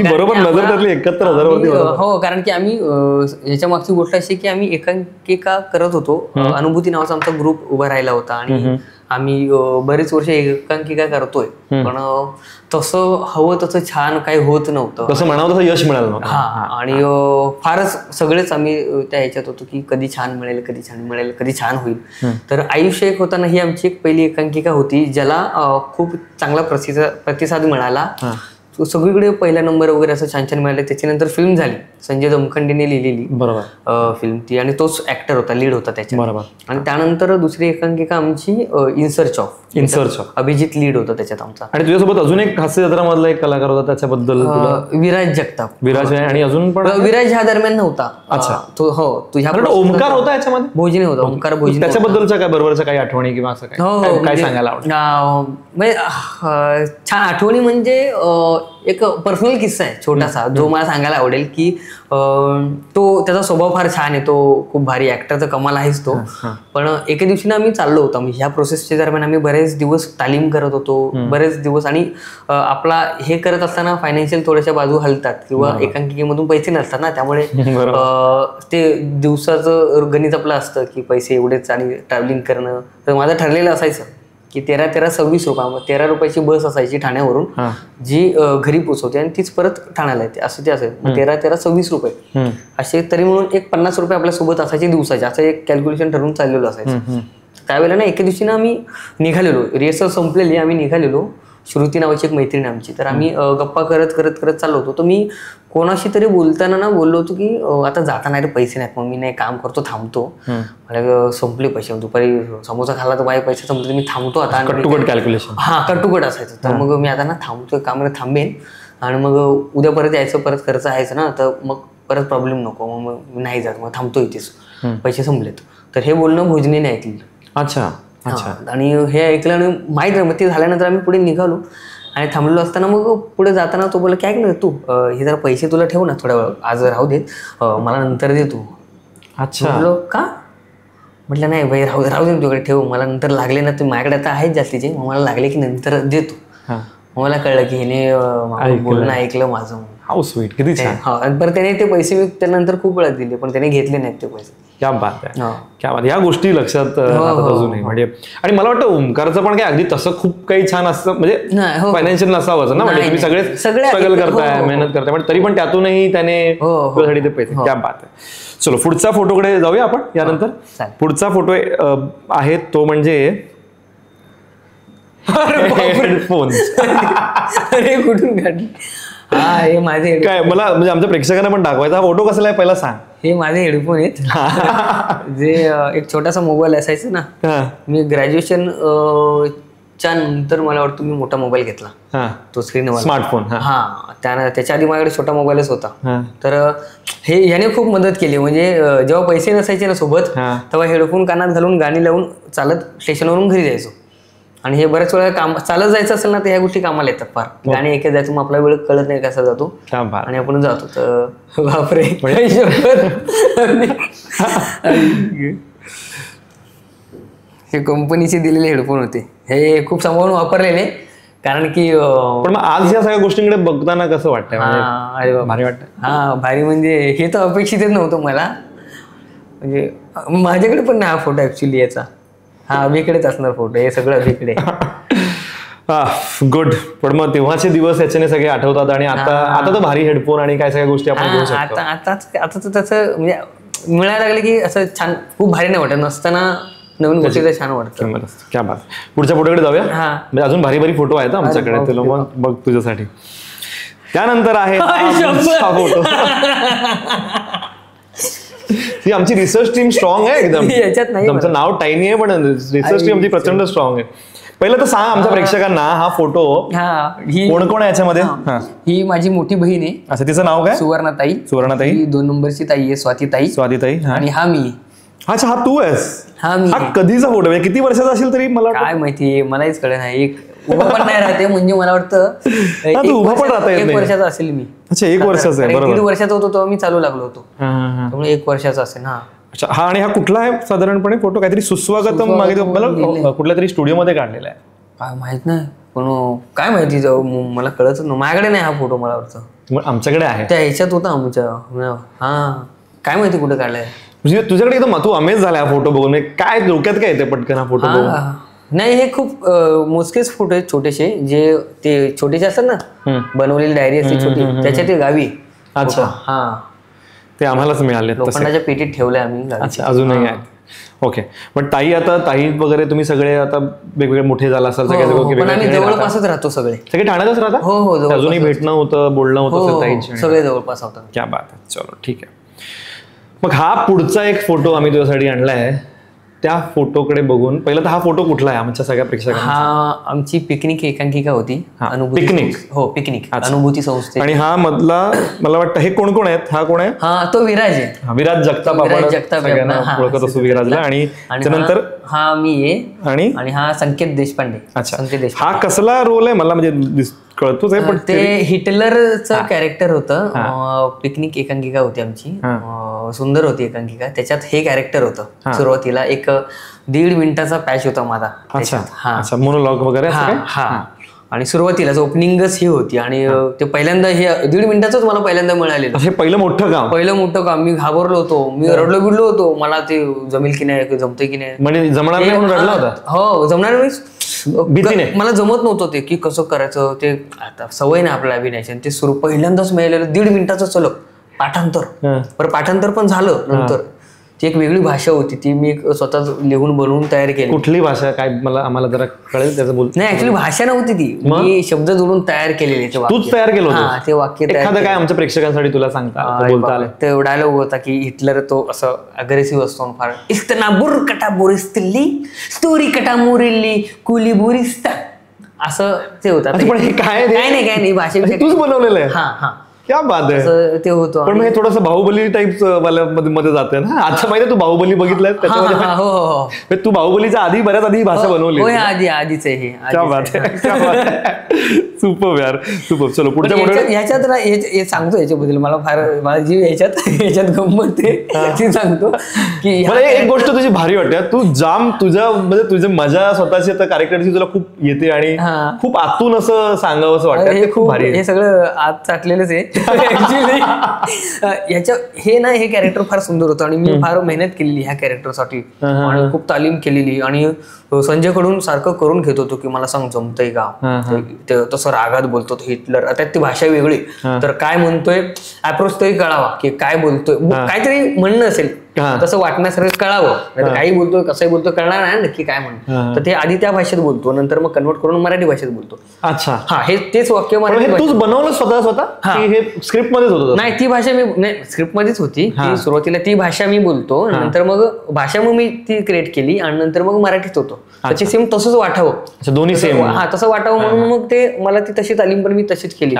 बरोबर. नजर टाकली 71,000. हो, कारण की आम्ही ह्याच्या मागची गोष्ट अशी की आम्ही एकांकिका करत होतो. अनुभूती नावाचा आमचा ग्रुप उभा राहिला होता आणि आम्ही बरेच वर्ष एकांकिका करतोय, पण तसं हवं तसं छान काही होत नव्हतं. तसं म्हणावं तसं यश मिळालं नव्हतं. आणि फारच सगळेच आम्ही त्या ह्याच्यात होतो की कधी छान मिळेल, कधी छान होईल. तर आयुष्य एक होताना ही आमची एक पहिली एकांकिका होती ज्याला खूप चांगला प्रतिसाद मिळाला. सगळीकडे पहिला नंबर वगैरे असं छान छान मिळालं. त्याच्यानंतर फिल्म झाली, संजय दमखंडीने लिहिलेली फिल्म ती, आणि तोच ऍक्टर होता, लीड होता त्याच्या. बरोबर. आणि त्यानंतर दुसरी एकांकिका आमची in search of Abhijit lead होता त्याच्यात आमचा. आणि तुझ्यासोबत अजून एक हास्य जत्रा मधला एक कलाकार होता, त्याच्याबद्दल? विराज जगताप. विराज आणि अजून पण विराज ह्या दरम्यान नव्हता. अच्छा. तो हो तुझ्या ओमकार होता याच्यामध्ये? भोजने होता. ओमकार भोजने. त्याच्याबद्दलच्या काय बरोबरच्या काही आठवणी किंवा असं काय सांगायला आवडेल? छान आठवणी म्हणजे एक पर्सनल किस्सा आहे छोटासा जो मला सांगायला आवडेल की तो त्याचा स्वभाव फार छान आहे. तो खूप भारी ऍक्टरचा कमाल आहेच तो. पण एके दिवशी ना आम्ही चाललो होतो. ह्या प्रोसेसच्या दरम्यान आम्ही बरेच दिवस तालीम करत होतो, बरेच दिवस. आणि आपला हे करत असताना फायनान्शियल थोड्याशा बाजू हलतात किंवा एकांकिकेमधून पैसे नसतात ना, त्यामुळे ते दिवसाचं गणित आपलं असतं की पैसे एवढेच आणि ट्रॅव्हलिंग करणं. तर माझं ठरलेलं असायचं की 13-26 रुपये, 13 रुपयाची बस असायची ठाण्यावरून जी घरी पोचवते आणि तीच परत ठाण्याला येते, असं ते असेल. 13-26 रुपये असे तरी म्हणून एक 50 रुपये आपल्या सोबत असायचे दिवसाचे, असं एक कॅल्क्युलेशन ठरवून चाललेलं असायचं. त्यावेळेला ना एके दिवशी ना आम्ही निघालेलो, रिहर्सल संपलेली, आम्ही निघालेलो. श्रुती नावाची एक मैत्रीण आमची, तर आम्ही गप्पा करत चाललो होतो. तर मी कोणाशी तरी बोलताना ना बोललो होतो की आता जाताना रे पैसे नाहीत, मग मी नाही काम करतो, थांबतो, मला संपले पैसे, दुपारी समोसा खाल्ला तर माझे पैसे संपले, मी थांबतो आता. कॅल्क्युलेशन कटुकट असायचं. तर मग मी आता ना थांबतोय, कामाला थांबेन आणि मग उद्या परत यायचं, परत खर्च यायचं ना, तर मग परत प्रॉब्लेम नको, मग मी नाही जात, मग थांबतो इथेच, पैसे संपलेत. तर हे बोलणं भोजनीने ऐकलं. अच्छा. आणि हे ऐकलं आणि माहीत नाही, मग ते झाल्यानंतर आम्ही पुढे निघालो आणि थांबलेलो असताना मग पुढे जाताना तो बोलला काय ऐकलं तू, हे जरा पैसे तुला ठेव ना थोड्या वेळ, आज राहू देत, मला नंतर दे तू. अच्छा. बोललो का, म्हटलं नाही भाई राहू दे तुझ्याकडे ठेव, मला नंतर लागले ना, तुम्ही माझ्याकडे आता आहेत जास्तीचे, मग मला लागले की नंतर देतो. मला कळलं की हिने बोलणं ऐकलं माझं. हाऊ स्वीट, किती छान. पण त्याने ते पैसे मी त्यानंतर खूप वेळा दिले, पण त्याने घेतले नाहीत ते पैसे. क्या बात आहे, क्या बात. या गोष्टी लक्षात अजूनही म्हणजे. आणि मला वाटतं ओमकारचं पण काय अगदी तसं खूप काही छान असतं, म्हणजे फायनान्शियल नसावं ना, म्हणजे तुम्ही सगळे स्ट्रगल करताय, मेहनत करताय, पण तरी पण त्यातूनही त्याने ते पैसे. क्या बात आहे. चलो पुढचा फोटोकडे जाऊया आपण यानंतर. पुढचा फोटो आहे तो म्हणजे हेडफोन. अरे कुठून काढले, हा हे माझे काय, मला म्हणजे आमच्या प्रेक्षकांना पण दाखवायचा. हा फोटो कसला आहे पहिला सांग. हे माझे हेडफोन आहेत, जे एक छोटासा मोबाईल असायचा ना, मी ग्रॅज्युएशन च्या नंतर मला वाटतं मी मोठा मोबाईल घेतला, तो स्क्रीन स्मार्टफोन. त्याच्या आधी माझ्याकडे छोटा मोबाईलच होता. तर हे याने खूप मदत केली, म्हणजे जेव्हा पैसे नसायचे ना सोबत, तेव्हा हेडफोन कानात घालून गाणी लावून चालत स्टेशनवरून घरी जायचो. आणि हे बऱ्याच वेळा काम चालत जायचं असेल ना, तर ह्या गोष्टी कामाला येतात फार. गाणी ऐकत जायचं, मग आपला वेळ कळत नाही कसा जातो आणि आपण जातो. तर बापरे, हे कंपनीचे दिलेले हेडफोन होते, हे खूप सांभाळून वापरलेले, कारण की पण मग आज या सगळ्या गोष्टींकडे बघताना कसं वाटतंय, भारी वाटतं. हा भारी, म्हणजे हे तर अपेक्षितच नव्हतं मला. म्हणजे माझ्याकडे पण नाही हा फोटो ऍक्च्युली याचा, हा अभिकडेच असणार फोटो, हे सगळं अभिकडे. गुड. पण मग तेव्हाचे दिवस याच्याने सगळे आठवतात. आणि आता तर भारी हेडफोन आणि काय सगळ्या गोष्टी आपण घेऊ शकतो. आता तर तसं म्हणजे मिळायला लागलं की असं छान, खूप भारी नाही वाटत, नसताना नवीन गोष्टी छान वाटतं. क्या बात. पुढच्या फोटोकडे जाऊया, म्हणजे अजून भारी भारी फोटो आहेत आमच्याकडे, तुला मग बघ तुझ्यासाठी. त्यानंतर आहे फोटो. ही आमची रिसर्च टीम स्ट्रॉंग आहे एकदम. याच्यात नाही, आमचं नाव टायनी आहे पण रिसर्च टीम आमची प्रचंड स्ट्रॉंग आहे. पहिलं तर सांग आमच्या प्रेक्षकांना, हा फोटो कोण कोण आहे याच्यामध्ये. ही माझी मोठी बहीण आहे. अच्छा, तिचं नाव काय. सुवर्णाताई. 2 नंबरची ताई आहे स्वातीताई. आणि हा मी. अच्छा, हा तू आहेस. हा कधीचा फोटो आहे, किती वर्षाचा असेल तरी मला काय माहिती, मलाच कळत नाही. एक उभा पण नाही राहते, म्हणजे मला वाटतं उभा पण राहता येत 1 वर्षाचा असेल मी. अच्छा, 1 वर्षाचा आहे. 1.5 वर्षाचा होतो तेव्हा मी चालू लागलो होतो, त्यामुळे 1 वर्षाचा असेल. अच्छा, हा. आणि हा कुठला आहे साधारणपणे फोटो, काहीतरी सुस्वागतम मागे मला कुठल्या तरी स्टुडिओमध्ये काढलेला आहे, काय माहित नाही, पण काय माहिती मला कळत नाही. माझ्याकडे नाही हा फोटो, मला वाटतं आमच्याकडे आहे, त्या ह्याच्यात होता आमच्या. काय माहिती कुठे काढलाय. म्हणजे तुझ्याकडे एकदम तू अमेज झाला हा फोटो बघून. काय डोक्यात काय येते पटकन हा फोटो बघून. नाही, हे खूप मोजकेच फोटो आहेत छोटेसे, जे ते छोटेसे असतात ना, बनवलेली डायरी असते छोटी, त्याच्या ते गावी. अच्छा, हा, ते आम्हालाच मिळाले, लोखंडाच्या पेटीत ठेवले आम्ही. अच्छा, अजूनही आहेत. ओके. पण ताई वगैरे तुम्ही सगळे आता वेगवेगळे मोठे झाला असाल, आम्ही जवळपासच राहतो, सगळे ठाण्यातच राहतात. हो, अजूनही भेटणं होतं, बोलणं होतं ताईंशी, सगळे जवळपास होतं. क्या बात आहे. चलो ठीक आहे. मग हा पुढचा एक फोटो आम्ही तुझ्यासाठी आणलाय. त्या फोटोकडे बघून पहिला तर हा फोटो कुठला आहे आमच्या सगळ्या प्रेक्षकांना. हा आमची पिकनिक एकांकिका होती. पिकनिक अनुभूती संस्थे. आणि हा मधला मला वाटतं हे कोण कोण आहेत. हा कोण आहे. हा तो विराज आहे. विराज जगताप. सगळ्यांना ओळखत असतो विराजला. आणि त्यानंतर हा मी आहे आणि हा संकेत देशपांडे. अच्छा, हा कसला रोल आहे मला म्हणजे कळतोच आहे, पण ते हिटलरचं कॅरेक्टर होतं. पिकनिक एकांकिका होती आमची, सुंदर होती एकांकिका. त्याच्यात हे कॅरेक्टर होतं. सुरुवातीला एक 1.5 मिनिटाचा पॅच होता माझा. अच्छा, मोनोलॉग वगैरे. आणि सुरुवातीलाच ओपनिंगच ही होती. आणि ते पहिल्यांदा हे 1.5 मिनिटाचंच मला पहिल्यांदा मिळालेलं. हे पहिलं मोठं काम. मी घाबरलो होतो, मी रडलो बिडलो होतो. मला ते जमेल की नाही, जमतंय की नाही, म्हणजे जमणार नाही म्हणून रडला होता. हो, जमणार नाही. भीतीने मला जमत नव्हतं ते की कसं करायचं ते. आता सवय नाही आपल्याला अभिनयाची, आणि ते सुरू पहिल्यांदाच मिळालेलं 1.5 मिनिटाचं चलो पाठांतर. बरं पाठांतर पण झालं नंतर. ती एक वेगळी भाषा होती, ती मी स्वतः लिहून बनवून तयार केली. कुठली भाषा काय आम्हाला जरा कळेल त्याचं बोल. नाही ऍक्च्युली भाषा नव्हती ती, मी शब्द जोडून तयार केलेले. तूच तयार केलं होतं ते वाक्य. एखादं काय आमच्या प्रेक्षकांसाठी तुला सांगता बोलता आलं? ते डायलॉग होता की हिटलर तो असं अग्रेसिव्ह असतो फार. इस्तना बुरकटा बोरिस्तिल्ली स्टोरी कटा मोरिल्ली कुली बोरिस्ता, असं ते होतं. पण हे काय नाही भाषेविषयी तूच बनवलेलं आहे? हा क्या बात आहे. असं ते होतं. पण हे थोडंसं बाहुबली टाईप मध्ये जाते ना. आता माहिती तू बाहुबली बघितलाय त्याच्यामध्ये? हो. तू बाहुबलीच्या आधी बऱ्याच आधी भाषा बनवली. आधीच आहे हे. क्या बात आहे. सुपर यार सुपर. चलो पुढच्या ह्याच्यात हे सांगतो याच्याबद्दल मला जी ह्याच्यात गंमत ती सांगतो की मला एक गोष्ट तुझी भारी वाटते. तू जाम तुझी मजा स्वतःची आता कॅरेक्टरची तुला खूप येते आणि खूप आतून असं सांगावं असं वाटतं. हे खूप भारी. हे सगळं आत चाटलेलंच आहे ऍक्च्युली. हे कॅरेक्टर फार सुंदर होतं आणि मी फार मेहनत केलेली ह्या कॅरेक्टरसाठी आणि खूप तालीम केलेली. आणि संजय कडून सारखं करून घेत होतो की मला सांग जमतंय का. तसं रागात बोलतो हिटलर, आता ती भाषा वेगळी, तर काय म्हणतोय अप्रोच तरी कळावा की काय बोलतोय, काहीतरी म्हणणं असेल तसं वाटण्यासारखं कळावं. काही बोलतोय कसंही बोलतोय कळणार नाही नक्की काय म्हणतो. तर ते आधी त्या भाषेत बोलतो, नंतर मग कन्वर्ट करून मराठी भाषेत बोलतो. अच्छा. हे तेच वाक्य मराठी. तूच बनवलं स्वतः हे स्क्रिप्ट मध्येच होतं? नाही, ती भाषा मी स्क्रिप्ट मध्येच होती. सुरुवातीला ती भाषा मी बोलतो, नंतर मग भाषा मग मी ती क्रिएट केली आणि नंतर मग मराठीत होतो. त्याची सेम तसंच वाटावं. दोन्ही सेम. तसं वाटावं म्हणून मग ते मला ती तशी तालीम पण मी तशीच केली.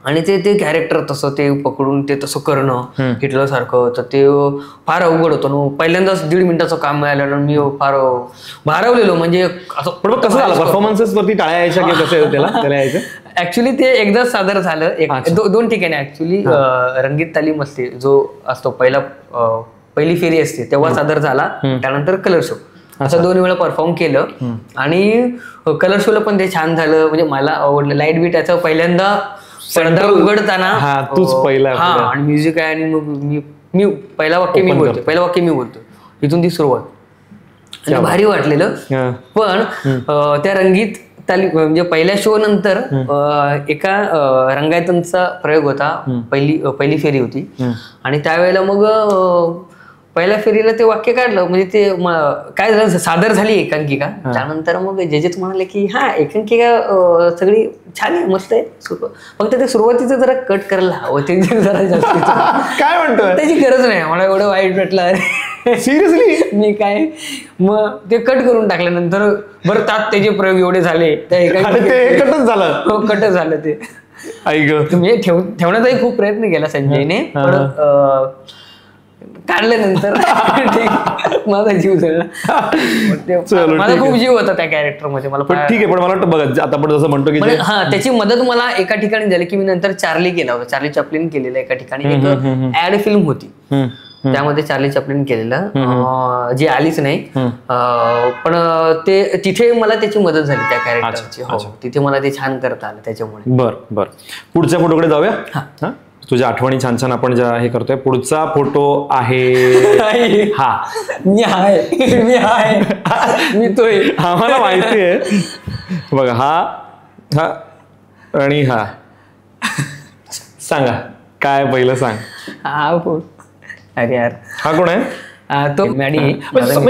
आणि ते कॅरेक्टर तसं ते पकडून ते तसं करणं हिटलर सारखं, तर ते फार अवघड होतं ना. पहिल्यांदाच 1.5 मिनिटाचं काम मिळालं मी फार भारावलेलो. म्हणजे असं कसं झालं परफॉर्मन्सेस वरती टाळ्या यायच्या की कसं त्याला यायचं? ऍक्च्युली ते एकदाच सादर झालं 2 ठिकाणी. ऍक्च्युली रंगीत तालीम असते जो असतो पहिली फेरी असते तेव्हा सादर झाला, त्यानंतर कलर शो, असं 2 वेळा परफॉर्म केलं. आणि कलर शोला पण ते छान झालं. म्हणजे मला आवडलं. लाईट बीट याचा पहिल्यांदा पडदा उघडताना तूच पहिला आणि म्युझिक आहे आणि मग मी पहिला वाक्य मी बोलतो इथून ती सुरुवात भारी वाटलेलं. पण त्या रंगीत तालीम म्हणजे पहिल्या शो नंतर एका रंगायतनचा प्रयोग होता. पहिली फेरी होती आणि त्यावेळेला मग पहिल्या फेरीला ते वाक्य काढलं. म्हणजे ते काय झालं, सादर झाली एकांकिका. त्यानंतर मग जजेस म्हणाले की एकांकिका सगळी छान आहे, मस्त आहे, फक्त ते सुरुवातीचं जरा कट करायला हवं ते जरा जास्त. काय म्हणतो, त्याची गरज नाही. मला एवढं वाईट वाटलं. अरे सिरियसली मी काय मग ते कट करून टाकल्यानंतर बरं तात त्याचे प्रयोग एवढे झाले कटच झालं ते. म्हणजे ठेवण्याचाही खूप प्रयत्न केला संजयने, पण काढल्यानंतर माझा जीव झाला. मला खूप जीव होता त्या कॅरेक्टर मध्ये. मला ठीक आहे, पण मला वाटतं बघा आता आपण जसं म्हणतो की त्याची मदत मला एका ठिकाणी झाली की मी नंतर चार्ली केला होता. चार्ली चॅप्लिन केलेला एका ठिकाणी एक ऍड फिल्म होती, त्यामध्ये चार्ली चॅप्लिन केलेलं जी आलीच नाही. पण ते तिथे मला त्याची मदत झाली त्या कॅरेक्टरची. तिथे मला ते छान करता आलं त्याच्यामुळे. बरं पुढच्या फोटोकडे जाऊया. तुझ्या आठवणी छान छान आपण ज्या हे करतोय. पुढचा फोटो आहे मी तोय, आम्हाला माहिती आहे. बघा हा आणि हा. सांगा काय पहिलं सांग. अरे यार हा कोण आहे? तो मॅडी.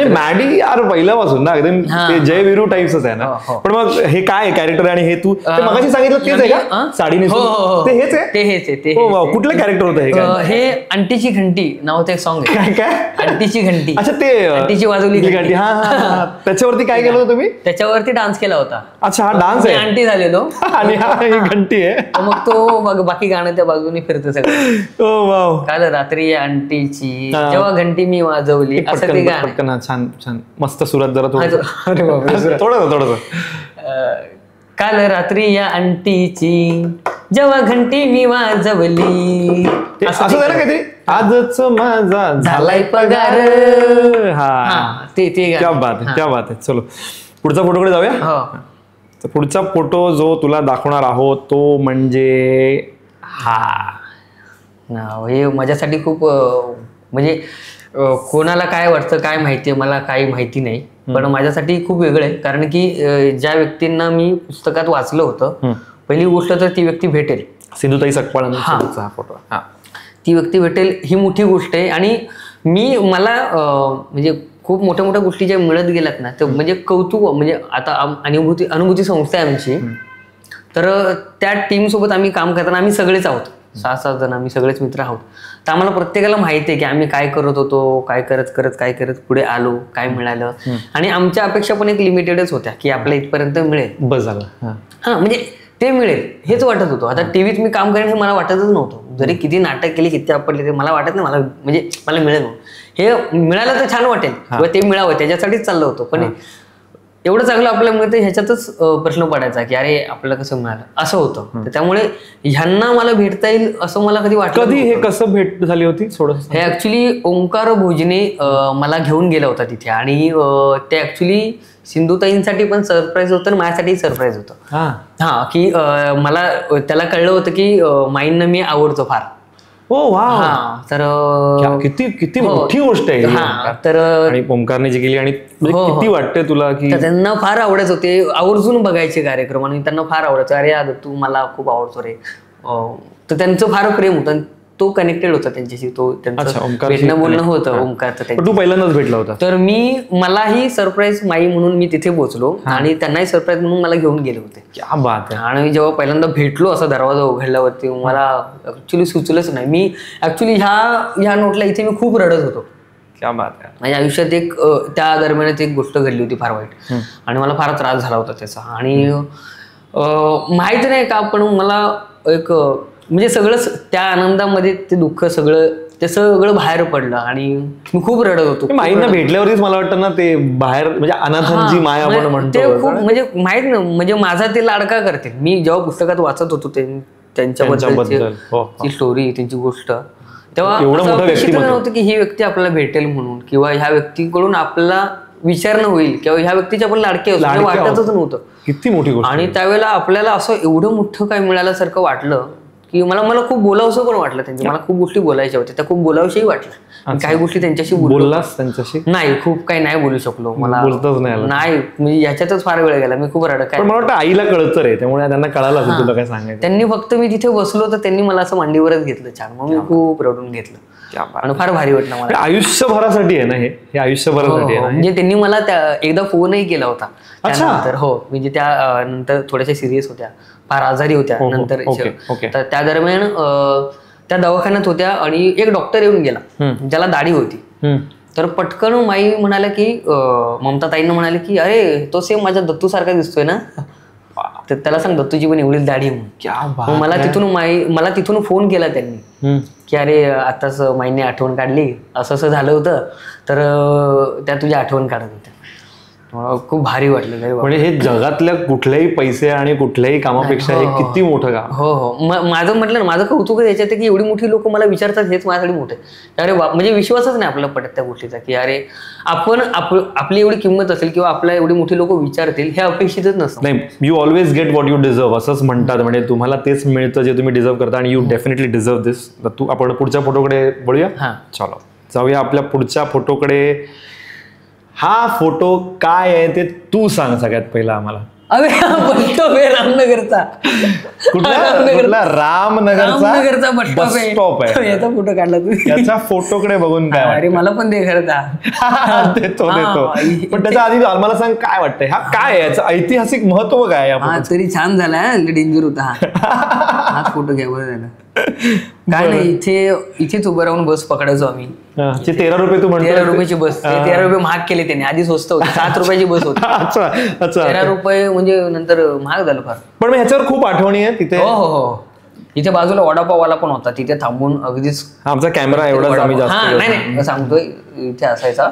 मॅडी यार पहिल्यापासून ना एकदम जय वीरू टाईप्सच आहे ना. पण मग हे काय कॅरेक्टर आणि हे तू मगाशी सांगितलं तेच आहे का? साडी नेसून हेच आहे. कुठलं कॅरेक्टर होतं हे? अंटीची घंटी नावाचं एक सॉन्ग आहे. काय अंटीची घंटी? अच्छा, ते अंटीची वाजवली घंटी. हा त्याच्यावरती काय केलं होतं तुम्ही? त्याच्यावरती डान्स केला होता. अच्छा, हा डान्स आहे. अंटी झालेलो आणि हा ही घंटी आहे. मग तो बाकी गाणं त्या बाजूने फिरतं सगळं. ओ वाव. काल रात्री अंटीची जेव्हा घंटी मी वाजवली, असं ते गाणं. छान छान मस्त सुरात जरा थोडं. काल रात्री या अंटीची जेव्हा घंटी मी वाजवली, असं झालं काहीतरी. आजच माझा झालाय पगार. ते क्या बात आहे. चलो पुढचा फोटोकडे जाऊया. पुढचा फोटो जो तुला दाखवणार आहोत तो म्हणजे हे माझ्यासाठी खूप म्हणजे कोणाला काय वाटतं काय माहितीये, मला काही माहिती नाही. पण माझ्यासाठी खूप वेगळं आहे, कारण की ज्या व्यक्तींना मी पुस्तकात वाचलं होतं, पहिली गोष्ट तर ती व्यक्ती भेटेल, सिंधुताई सकपाळांचा फोटो, ती व्यक्ती भेटेल ही मोठी गोष्ट आहे. आणि मला म्हणजे खूप मोठ्या मोठ्या गोष्टी ज्या मिळत गेल्यात ना, तर म्हणजे कौतुक, म्हणजे आता अनुभूती संस्था आहे आमची, तर त्या टीम सोबत आम्ही काम करताना आम्ही सगळेच आहोत, 6-7 जण आम्ही सगळेच मित्र आहोत. तर आम्हाला प्रत्येकाला माहिती आहे की आम्ही काय करत होतो, काय करत पुढे आलो, काय मिळालं. आणि आमच्या अपेक्षा पण एक लिमिटेडच होत्या की आपल्या इथपर्यंत मिळेल, बस झालं. म्हणजे ते मिळेल हेच वाटत होतं. आता टीव्हीत मी काम करेन हे मला वाटतच नव्हतं. जरी किती नाटक केली, किती आपडले, ते मला वाटत नाही मला मिळेल म्हणून. हे मिळालं तर छान वाटेल किंवा ते मिळावं त्याच्यासाठीच चाललं होतं. पण एवढं चांगलं आपल्याला मिळतं ह्याच्यातच प्रश्न पडायचा की अरे आपल्याला कसं मिळालं, असं होतं. त्यामुळे ह्यांना मला भेटता येईल असं मला कधी वाटलं. कधी हे कसं भेट झाली होती थोडं? हे ऍक्च्युली ओंकार भोजने मला घेऊन गेला होता तिथे, आणि ते ऍक्च्युली सिंधुताईंसाठी पण सरप्राईज होतं आणि माझ्यासाठी सरप्राईज होतं. की मला त्याला कळलं होतं की माईंना मी आवडतो फार. तर किती मोठी गोष्ट आहे. तर आणि ओंकारने जी केली, आणि किती वाटते तुला की त्यांना फार आवडायचं होते, आवर्जून बघायचे कार्यक्रम आणि त्यांना फार आवडायचं. अरे तू मला खूप आवडतो रे. तर त्यांचं फार प्रेम होतं, तो कनेक्टेड होता त्यांच्याशी, तो त्यांचं भेटणं बोलणं होतं ओंकारचं. तू पहिल्यांदाच भेटला होता? तर मलाही सरप्राईज माई म्हणून मी तिथे पोहोचलो आणि त्यांनाही सरप्राईज म्हणून मला घेऊन गेले होते. क्या बात आहे. आणि जेव्हा पहिल्यांदा भेटलो असा दरवाजा उघडल्यावरती मला ऍक्च्युली सुचलंच नाही. मी ऍक्च्युली ह्या नोटला इथे मी खूप रडत होतो. क्या बात आहे. माझ्या आयुष्यात त्या दरम्यानच एक गोष्ट घडली होती फार वाईट, आणि मला फार त्रास झाला होता त्याचा. आणि माहिती नाही का, पण मला एक म्हणजे सगळंच त्या आनंदामध्ये ते दुःख सगळं बाहेर पडलं आणि मी खूप रडत होतो. माईंना भेटल्यावरच मला वाटतं ना, ते बाहेर म्हणजे अनाथांची माया आपण म्हणतो, ते खूप म्हणजे माहित ना, म्हणजे माझा ते लाडका करते. मी जेव्हा पुस्तकात वाचत होतो त्यांच्याबद्दल स्टोरी, त्यांची गोष्ट, तेव्हा अपेक्षित नव्हतं की ही व्यक्ती आपल्याला भेटेल म्हणून, किंवा ह्या व्यक्तीकडून आपल्याला विचारणं होईल, किंवा ह्या व्यक्तीचे आपण लाडके असतो, वाटतच नव्हतं. किती मोठी गोष्ट. आणि त्यावेळेला आपल्याला असं एवढं मोठं काय मिळाल्यासारखं वाटलं की मला खूप बोलावसं पण वाटलं. त्यांच्या मला खूप गोष्टी बोलायच्या होत्या, त्या खूप बोलावशाही वाटलं. काही गोष्टी त्यांच्याशी बोललास त्यांच्याशी? नाही, खूप काही नाही बोलू शकलो. मला बोलतच नाही, म्हणजे याच्यातच फार वेळ गेला. मी खूप रडत. मला वाटतं आईला कळतं रे, त्यामुळे त्यांना कळालं असेल तुला काय सांगायचं. त्यांनी फक्त मी तिथे बसलो तर त्यांनी मला असं मांडीवरच घेतलं छान, मग मी खूप रडून घेतलं आणि फार भारी वाटलं मला. आयुष्यभरासाठी आहे ना हे आयुष्यभरासाठी आहे. म्हणजे त्यांनी मला एकदा फोनही केला होता त्यानंतर. म्हणजे त्या नंतर थोड्याशा सिरियस होत्या, फार आजारी होत्या नंतर. तर त्या दरम्यान त्या दवाखान्यात होत्या आणि एक डॉक्टर येऊन गेला ज्याला दाढी होती. तर पटकन माई म्हणाल्या की ममता ताईंना म्हणाले की अरे तो सेम माझ्या दत्तू सारखा दिसतोय ना, तर त्याला सांग दत्तूची पण एवढीच दाढी म्हणून. मला तिथून फोन केला त्यांनी की अरे आताच माईने आठवण काढली, असं झालं होतं, तर त्या तुझी आठवण काढत होत्या. खूप भारी वाटलं. म्हणजे हे जगातल्या कुठल्याही पैसे आणि कुठल्याही कामापेक्षा हे किती मोठं काम. माझं म्हटलं ना, माझं कौतुक याच्यात की एवढी मोठी लोक मला विचारतात, हेच माझ्यासाठी मोठे. अरे म्हणजे विश्वासच नाही आपल्याला पटत त्या गोष्टीचा की अरे आपण आपली एवढी किंमत असेल किंवा आपल्याला एवढी मोठी लोक विचारतील हे अपेक्षितच नसतं. नाही, you always get what you deserve असंच म्हणतात. म्हणजे तुम्हाला तेच मिळतं जे तुम्ही डिझर्व करता, आणि यू डेफिनेटली डिझर्व दिस. आपण पुढच्या फोटोकडे बोलूया. चलो जाऊया आपल्या पुढच्या फोटोकडे. हा फोटो काय आहे ते तू सांग सगळ्यात पहिला आम्हाला. अरे रामनगरचा. कुठला? रामनगरचा बस स्टॉप आहे. याचा फोटो काढला तू? याच्या फोटोकडे बघून काय? अरे मला पण दे खरं. देतो. पण त्याच्या आधी मला सांग काय वाटतंय, हा काय आहे, याचं ऐतिहासिक महत्व काय? तरी छान झालाय, डेंजर होता हा फोटो घ्या बरं झाला. काय नाही, इथेच उभं राहून बस पकडायचो आम्ही. 13 रुपये तू म्हणतो? 13 रुपयाची बस. 13 रुपये महाग केले त्यांनी, आधी स्वस्त होती, 7 रुपयाची बस होती. 13 रुपये म्हणजे नंतर महाग झालं फार. पण ह्याच्यावर खूप आठवणी आहे तिथे. हो. इथे बाजूला वडापाववाला पण होता, तिथे थांबून अगदीच. आमचा कॅमेरा एवढाच आम्ही जास्त नाही सांगतोय, इथे असायचा.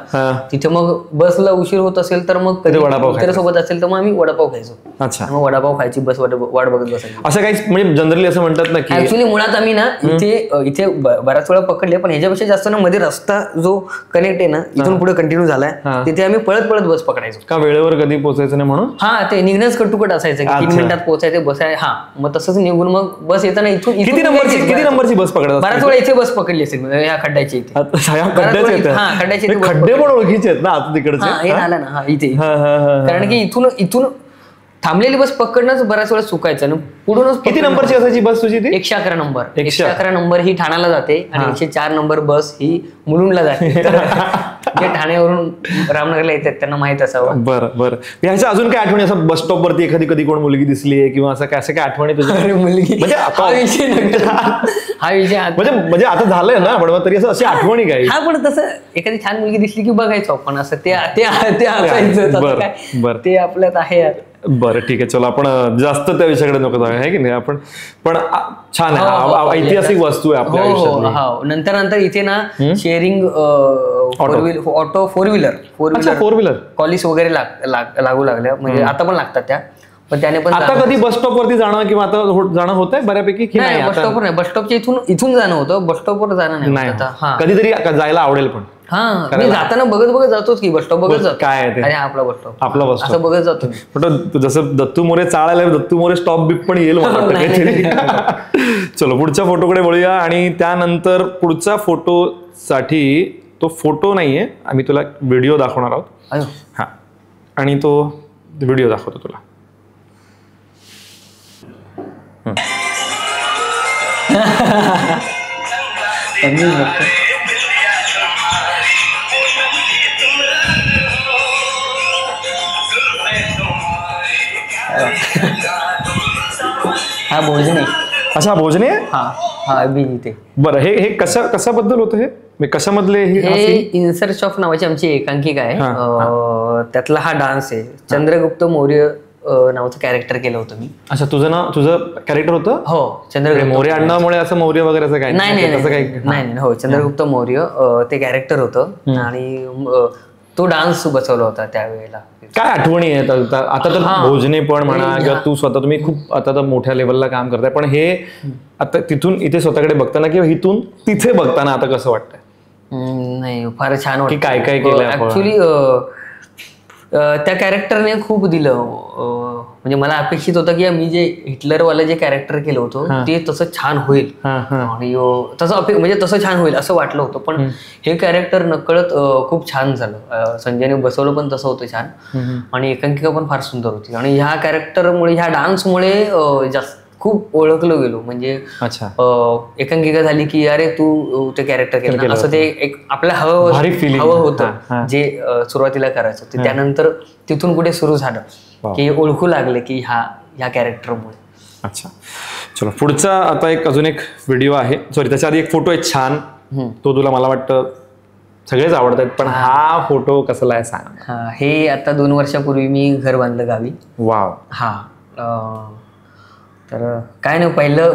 तिथे मग बसला उशीर होत असेल तर मग कधी वडापाव सोबत असेल तर मग आम्ही वडापाव खायचो. अच्छा, मग वडापाव खायची बस वाट बघत बसायची. असं काही म्हणजे जनरली असं म्हणतात ना की ऍक्च्युली मुळात आम्ही ना इथे बऱ्याच वेळा पकडले, पण ह्याच्यापेक्षा जास्त ना मध्ये रस्ता जो कनेक्ट आहे ना इथून पुढे कंटिन्यू झालाय, तिथे आम्ही पळत बस पकडायचो. का वेळेवर कधी पोहोचायचं नाही म्हणून? ते निघणंच कटुकट असायचं, 3 मिनिटात पोहोचायचं बसाय. मग तसंच निघून मग बस येताना किती नंबरची बस पकडतात? बऱ्याच वेळा इथे बस पकडली असेल, या खड्ड्याची इथे. खड्ड्याचे खड्डे पण ओळखीचे आहेत ना आता तिकडचे. हे आलं ना इथे, कारण की इथून थांबलेली बस पकडणंच बऱ्याच वेळा चुकायचं ना. पुढूनच किती नंबरची असायची बस तुझी ती? 111 नंबर. 111 नंबर ही ठाण्याला जाते आणि 104 नंबर बस ही मुलुंडला जाते. जे ठाण्यावरून रामनगरला येतात त्यांना माहित असावं. बरं. ह्याच्या अजून काय आठवणी, असं बस स्टॉप वरती कधी कोण मुलगी दिसली आहे किंवा असं काय आठवणी तुझ्या? मुलगी म्हणजे हा विषय म्हणजे आता झालंय ना, पण तरी अशी आठवणी काय? हा, पण तसं एखादी छान मुलगी दिसली की बघायचो आपण, असं ते असायचं. ते आपल्यात आहे यार. बरं ठीक आहे, चलो आपण जास्त त्या विषयाकडे नको जाऊया, आहे की नाही. आपण पण छान आहे, ऐतिहासिक वस्तू आहे आपल्या आयुष्यात. नंतर इथे ना sharing auto four wheeler college वगैरे लागू लागल्या, म्हणजे आता पण लागतात त्या. पण त्याने पण आता कधी बस स्टॉप वरती जाणं किंवा आता जाणं होतंय बऱ्यापैकी की नाही? बस स्टॉपवर नाही, बस स्टॉपच्या इथून जाणं होतं, बस स्टॉपवर जाणं नाही आता. कधीतरी जायला आवडेल पण. मी जाताना बघत जातोच की बस स्टॉप बघत जातो. काय आहे ते? अरे आपला बस स्टॉप असं बघत जातो. पण जसं दत्तू मोरे चाळायला दत्तू मोरे स्टॉप बीप पण येईल मला वाटतं काहीतरी. चलो पुढच्या फोटोकडे वळूया, आणि त्यानंतर पुढच्या फोटोसाठी तो फोटो नाहीये, आम्ही तुला व्हिडिओ दाखवणार आहोत. हा, आणि तो व्हिडिओ दाखवतो तुला. हा भोजने. अच्छा भोजने. हा बी इथे. बरं, हे कशाबद्दल होतं? हे कशामधले? हे इन सर्च ऑफ नावाची आमची एकांकिका आहे, त्यातला हा डान्स आहे. चंद्रगुप्त मौर्य नावाचं कॅरेक्टर केलं होतं मी. अच्छा, तुझं कॅरेक्टर होतं? हो, चंद्रगुप्त मौर्य अण्णामुळे असं मौर्य वगैरे असं काय? नाही. हो, चंद्रगुप्त मौर्य ते कॅरेक्टर होतं, आणि तो डान्स बसवला होता त्यावेळेला. काय आठवणी आहेत आता तर? भोजने पण म्हणा किंवा तू स्वतः, तुम्ही खूप आता तर मोठ्या लेवलला काम करताय, पण हे आता तिथून इथे स्वतःकडे बघताना किंवा इथून तिथे बघताना आता कसं वाटतंय? नाही, फार छान वाटतं. काय केलं ऍक्च्युली त्या कॅरेक्टरने खूप दिलं. म्हणजे मला अपेक्षित होतं की मी जे हिटलरवालं जे कॅरेक्टर केलं होतं ते तसं छान होईल, आणि तसं म्हणजे तसं छान होईल असं वाटलं होतं. पण हे कॅरेक्टर नकळत खूप छान झालं. संजयने बसवलं पण तसं होतं छान, आणि एकांकिका पण फार सुंदर होती. आणि ह्या कॅरेक्टरमुळे, ह्या डान्समुळे जास्त खूप ओळखलं गेलो. म्हणजे एकांकिका झाली की अरे तू ते कॅरेक्टर केलं, असं ते एक आपल्या हवं होतं जे सुरुवातीला करायचं ते. त्यानंतर तिथून कुठे सुरू झालं की ओळखू लागले की ह्या कॅरेक्टरमुळे. अच्छा, चलो पुढचा आता अजून एक व्हिडिओ आहे, सॉरी त्याच्या आधी एक फोटो आहे छान, तो तुला मला वाटतं सगळेच आवडतात, पण हा फोटो कसला आहे सांग. हे आता 2 वर्षापूर्वी मी घर बांधलं गावी. वाव. तर काय नाही,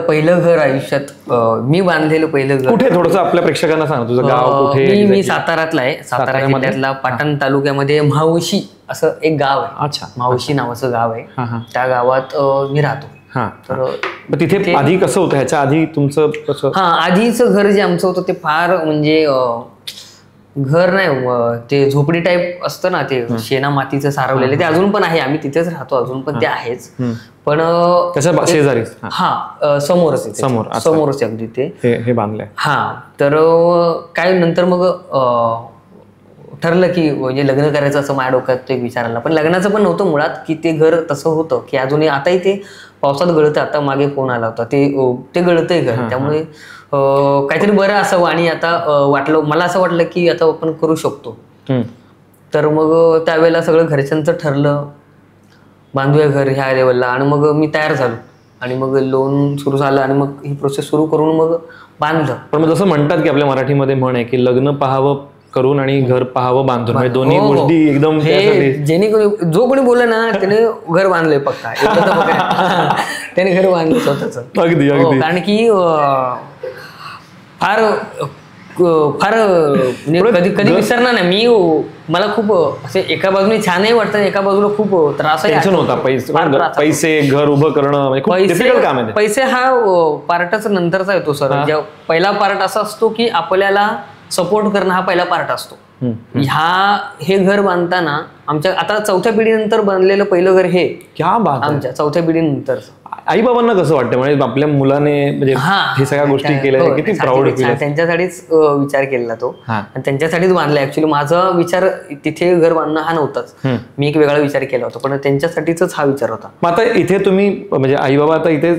पहिलं घर आयुष्यात मी बांधलेलं पहिलं घर. कुठे? थोडंसं आपल्या प्रेक्षकांना सांग तुझं गाव कुठे? मी साताऱ्यातला आहे. सातारा जिल्ह्यातला पाटण तालुक्यामध्ये म्हावशी असं एक गाव आहे. अच्छा, म्हावशी नावाचं गाव आहे. त्या गावात मी राहतो. तर तिथे आधी कसं होतं? ह्याच्या आधी तुमचं कसं? आधीचं घर जे आमचं होतं ते फार म्हणजे घर नाही, ते झोपडी टाईप असतं ना, ते शेणा मातीचं सारवलेलं, ते अजून पण आहे. आम्ही तिथेच राहतो अजून पण ते आहेच. पण शेजारी समोरच अगदी ते बांधलंय. तर काय नंतर मग ठरलं की म्हणजे लग्न करायचं असं माझ्या डोक्यात एक विचार आला. पण लग्नाचं पण नव्हतं मुळात, की ते घर तसं होतं की अजूनही आताही ते पावसात गळतं. आता मागे फोन आला होता, ते गळतंय घर. त्यामुळे काहीतरी बरं असावं, आणि आता मला असं वाटलं की आता आपण करू शकतो. तर मग त्यावेळेला सगळं घरच्यांचं ठरलं, बांधूया घर ह्या लेवलला. आणि मग मी तयार झालो, आणि मग लोन सुरू झालं, आणि मग ही प्रोसेस सुरू करून मग बांधलं. पण मग जसं म्हणतात की आपल्या मराठीमध्ये म्हण आहे की लग्न पाहावं करून आणि घर पाहावं बांधून, म्हणजे दोन्ही गोष्टी एकदम. जो कोणी बोललं ना त्याने घर बांधलंय पक्का, त्याने घर बांधलं स्वतःच. अगदी. कारण की फार म्हणजे कधी विसरणार नाही मी. मला खूप असे एका बाजूने छानही वाटतं, एका बाजूला खूप त्रासही होता. पैसे घर उभं करणं, पैसे हा पार्टच नंतरचा येतो सर. पहिला पार्ट असा असतो की आपल्याला सपोर्ट करणं हा पहिला पार्ट असतो. हे घर बांधताना आमच्या आता 4थ्या पिढीनंतर बांधलेलं पहिलं घर हे. क्या बात. आमच्या 4थ्या पिढीनंतर. आई बाबांना कसं वाटतं म्हणजे आपल्या मुलाने म्हणजे हे सगळ्या गोष्टी केल्या, किती प्राऊड फील? त्यांच्यासाठीच विचार केला तो आणि त्यांच्यासाठीच बांधला. ऍक्च्युली माझा विचार तिथे घर बांधणं हा नव्हताच, मी एक वेगळा विचार केला होता, पण त्यांच्यासाठीच हा विचार होता. मग आता इथे तुम्ही म्हणजे आई बाबा आता इथे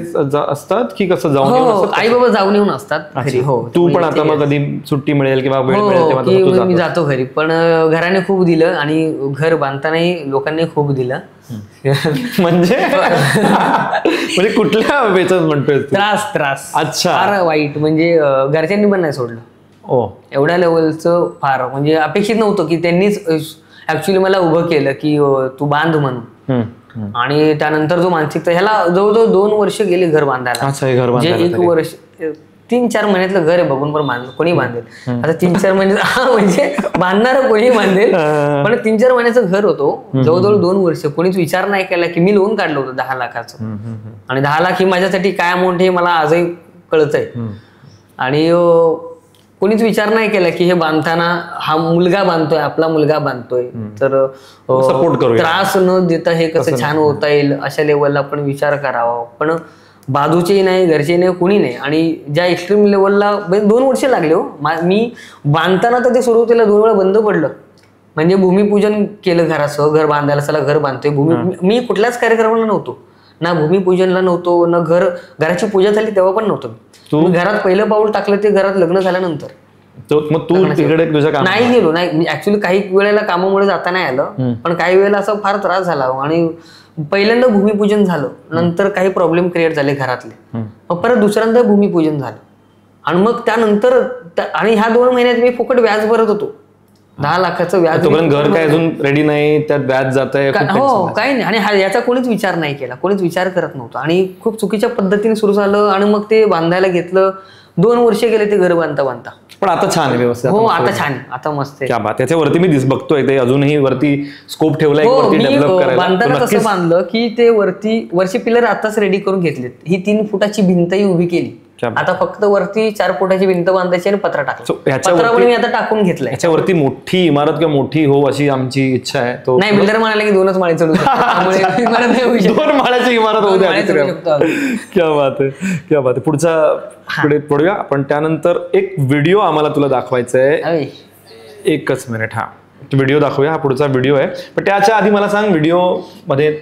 असतात की कसं जाऊन? आई बाबा जाऊन येऊन असतात घरी. हो. तू पण आता मग कधी सुट्टी मिळेल किंवा वेळ मिळेल तेव्हा मी जातो घरी, पण घराने खूप दिलं आणि घर बांधतानाही लोकांनी खूप दिलं. म्हणजे कुठल्या वेळेच म्हणतोय? त्रास. अच्छा. फार वाईट, म्हणजे घरच्यांनी पण नाही सोडलं. एवढ्या लेवलचं फार म्हणजे अपेक्षित नव्हतं की त्यांनीच ऍक्च्युली मला उभं केलं की तू बांध म्हणून. आणि त्यानंतर जो मानसिकता, ह्याला जवळजवळ 2 वर्ष गेली घर बांधायला. म्हणजे 1 वर्ष 3-4 महिन्यातलं घर आहे बघून पण बांधलं कोणी बांधेल. आता 3-4 महिने म्हणजे बांधणार कोणी बांधेल, पण 3-4 महिन्याचं घर होतो. जवळजवळ 2 वर्ष कोणीच विचार नाही केला की मी लोन काढलं होतं 10 लाखाचं, आणि 10 लाख ही माझ्यासाठी काय अमाऊंट हे मला आजही कळतंय. आणि कोणीच विचार नाही केला की हे बांधताना हा मुलगा बांधतोय, आपला मुलगा बांधतोय, तर सपोर्ट करू, त्रास न देता हे कसं छान होता येईल अशा लेवलला आपण विचार करावा. पण बाजूचेही नाही, घरचे नाही, कोणी नाही. आणि ज्या एक्स्ट्रीम लेवलला 2 वर्ष लागले हो. मी बांधताना तर ते सुरुवातीला 2 वेळा बंद पडलं, म्हणजे भूमिपूजन केलं घराचं, घर बांधायला चला घर बांधतोय. मी कुठल्याच कार्यक्रमाला नव्हतो, ना भूमिपूजनला नव्हतो, ना घराची पूजा झाली तेव्हा पण नव्हतं. तुम्ही घरात पहिलं पाऊल टाकलं ते घरात लग्न झाल्यानंतर. मग तू तिकडे नाही गेलो, नाही ऍक्च्युली काही वेळेला कामामुळे जाता नाही आलं, पण काही वेळेला असा फार त्रास झाला. आणि पहिल्यांदा भूमिपूजन झालं, नंतर काही प्रॉब्लेम क्रिएट झाले घरातले, मग परत दुसऱ्यांदा भूमिपूजन झालं. आणि मग त्यानंतर आणि ह्या 2 महिन्यात मी फुकट व्याज भरत होतो, 10 लाखाचं व्याज. घर काय अजून रेडी नाही, त्यात व्याज जात आहे. हो, काही नाही. आणि याचा कोणीच विचार नाही केला, कोणीच विचार करत नव्हतं. आणि खूप चुकीच्या पद्धतीने सुरू झालं. आणि मग ते बांधायला घेतलं, 2 वर्ष गेले ते घर बांधता. पण आता छान आहे व्यवस्थित. हो, आता छान आहे, आता मस्त आहे. त्याच्यावरती मी बघतोय ते अजूनही वरती स्कोप ठेवलाय डेव्हलप करायला. बांधताना कसं बांधलं की ते वरची पिलर आताच रेडी करून घेतलेत. ही 3 फुटाची भिंतही उभी केली. आता फक्त वरती 4 फुटाची भिंत बांधायची आणि पत्रा टाकलं. पत्रा पण मी आता टाकून घेतलंय. याच्यावरती मोठी इमारत किंवा मोठी हो अशी आमची इच्छा आहे. तो नाही, बिल्डर म्हणाले की 2च माळे चढू शकतो. 2 माळ्याची इमारत होऊ द्या. क्या बात आहे. पुढे पडूया आपण. त्यानंतर एक व्हिडिओ आम्हाला तुला दाखवायचा आहे. 1 मिनिट. व्हिडिओ दाखवूया. हा पुढचा व्हिडिओ आहे, पण त्याच्या आधी मला सांग व्हिडिओ मध्ये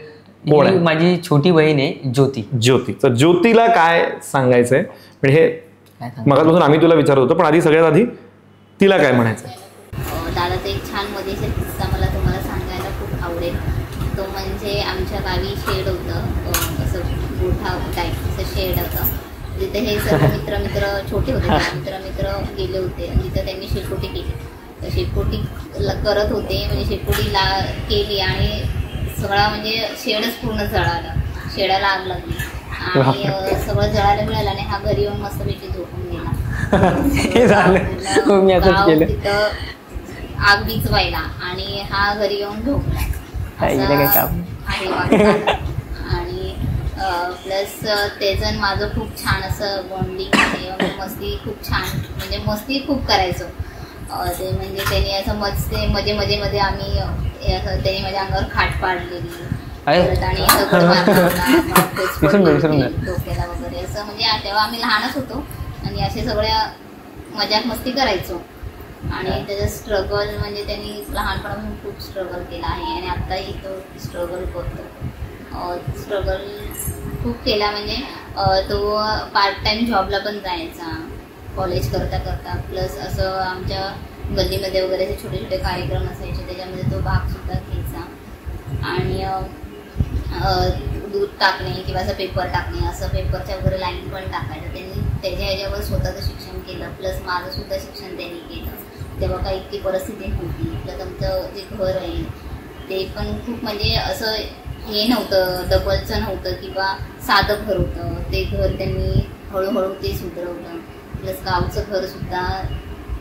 माझी छोटी बहीण आहे ज्योती. तर ज्योतीला काय सांगायचंय म्हणजे हे मगापासून आम्ही तुला विचारत होतो, पण सगळ्यात आधी तिला काय म्हणायचंय? दादाचा एक छान मजेशीर किस्सा मला तुम्हाला सांगायला खूप आवडेल. तो म्हणजे आमच्या गावी शेड होतं, असं मोठा टाईप असं शेड होतं, जिथे हे सर्व मित्र छोटे होते, मित्र गेले होते आणि तिथं त्यांनी शेकोटी केली. तर शेकोटी करत होते, म्हणजे शेकोटी केली आणि सगळा म्हणजे शेडच पूर्ण जळालं, शेडाला आग लागली आणि सगळं जळायला मिळालं. आणि हा घरी येऊन मस्तपैकी झोपून गेला. तिथं आग विझवायला आणि हा घरी येऊन झोपला आणि प्लस त्याचं माझं खूप छान असं बॉन्डिंग आहे. मस्ती खूप छान, म्हणजे मस्ती खूप करायचो ते. म्हणजे त्यांनी असं मध्ये आम्ही त्यांनी माझ्या अंगावर खाट पाडलेली आणि डोक्याला वगैरे असं. म्हणजे तेव्हा आम्ही लहानच होतो आणि असे सगळ्या मजाक मस्ती करायचो. आणि त्याचं स्ट्रगल म्हणजे त्यांनी लहानपणापासून खूप स्ट्रगल केला आहे आणि आत्ताही तो स्ट्रगल करतो. स्ट्रगल खूप केला, म्हणजे तो पार्ट टाइम जॉबला पण जायचा कॉलेज करता. प्लस असं आमच्या गल्लीमध्ये वगैरे असे छोटे कार्यक्रम असायचे, त्याच्यामध्ये तो भागसुद्धा घ्यायचा. आणि दूध टाकणे किंवा असं पेपर टाकणे, असं पेपरच्या वगैरे लाईन पण टाकायचं. त्यांनी त्याच्या ह्याच्यावर स्वतःचं शिक्षण केलं, प्लस माझं सुद्धा शिक्षण त्यांनी केलं. तेव्हा काही इतकी परिस्थिती नव्हती. प्लस आमचं जे घर आहे ते पण खूप म्हणजे असं हे नव्हतं, डबलचं नव्हतं किंवा साधं घर होतं. ते घर त्यांनी हळूहळू ते सुधरवलं. प्लस गावचं घर सुद्धा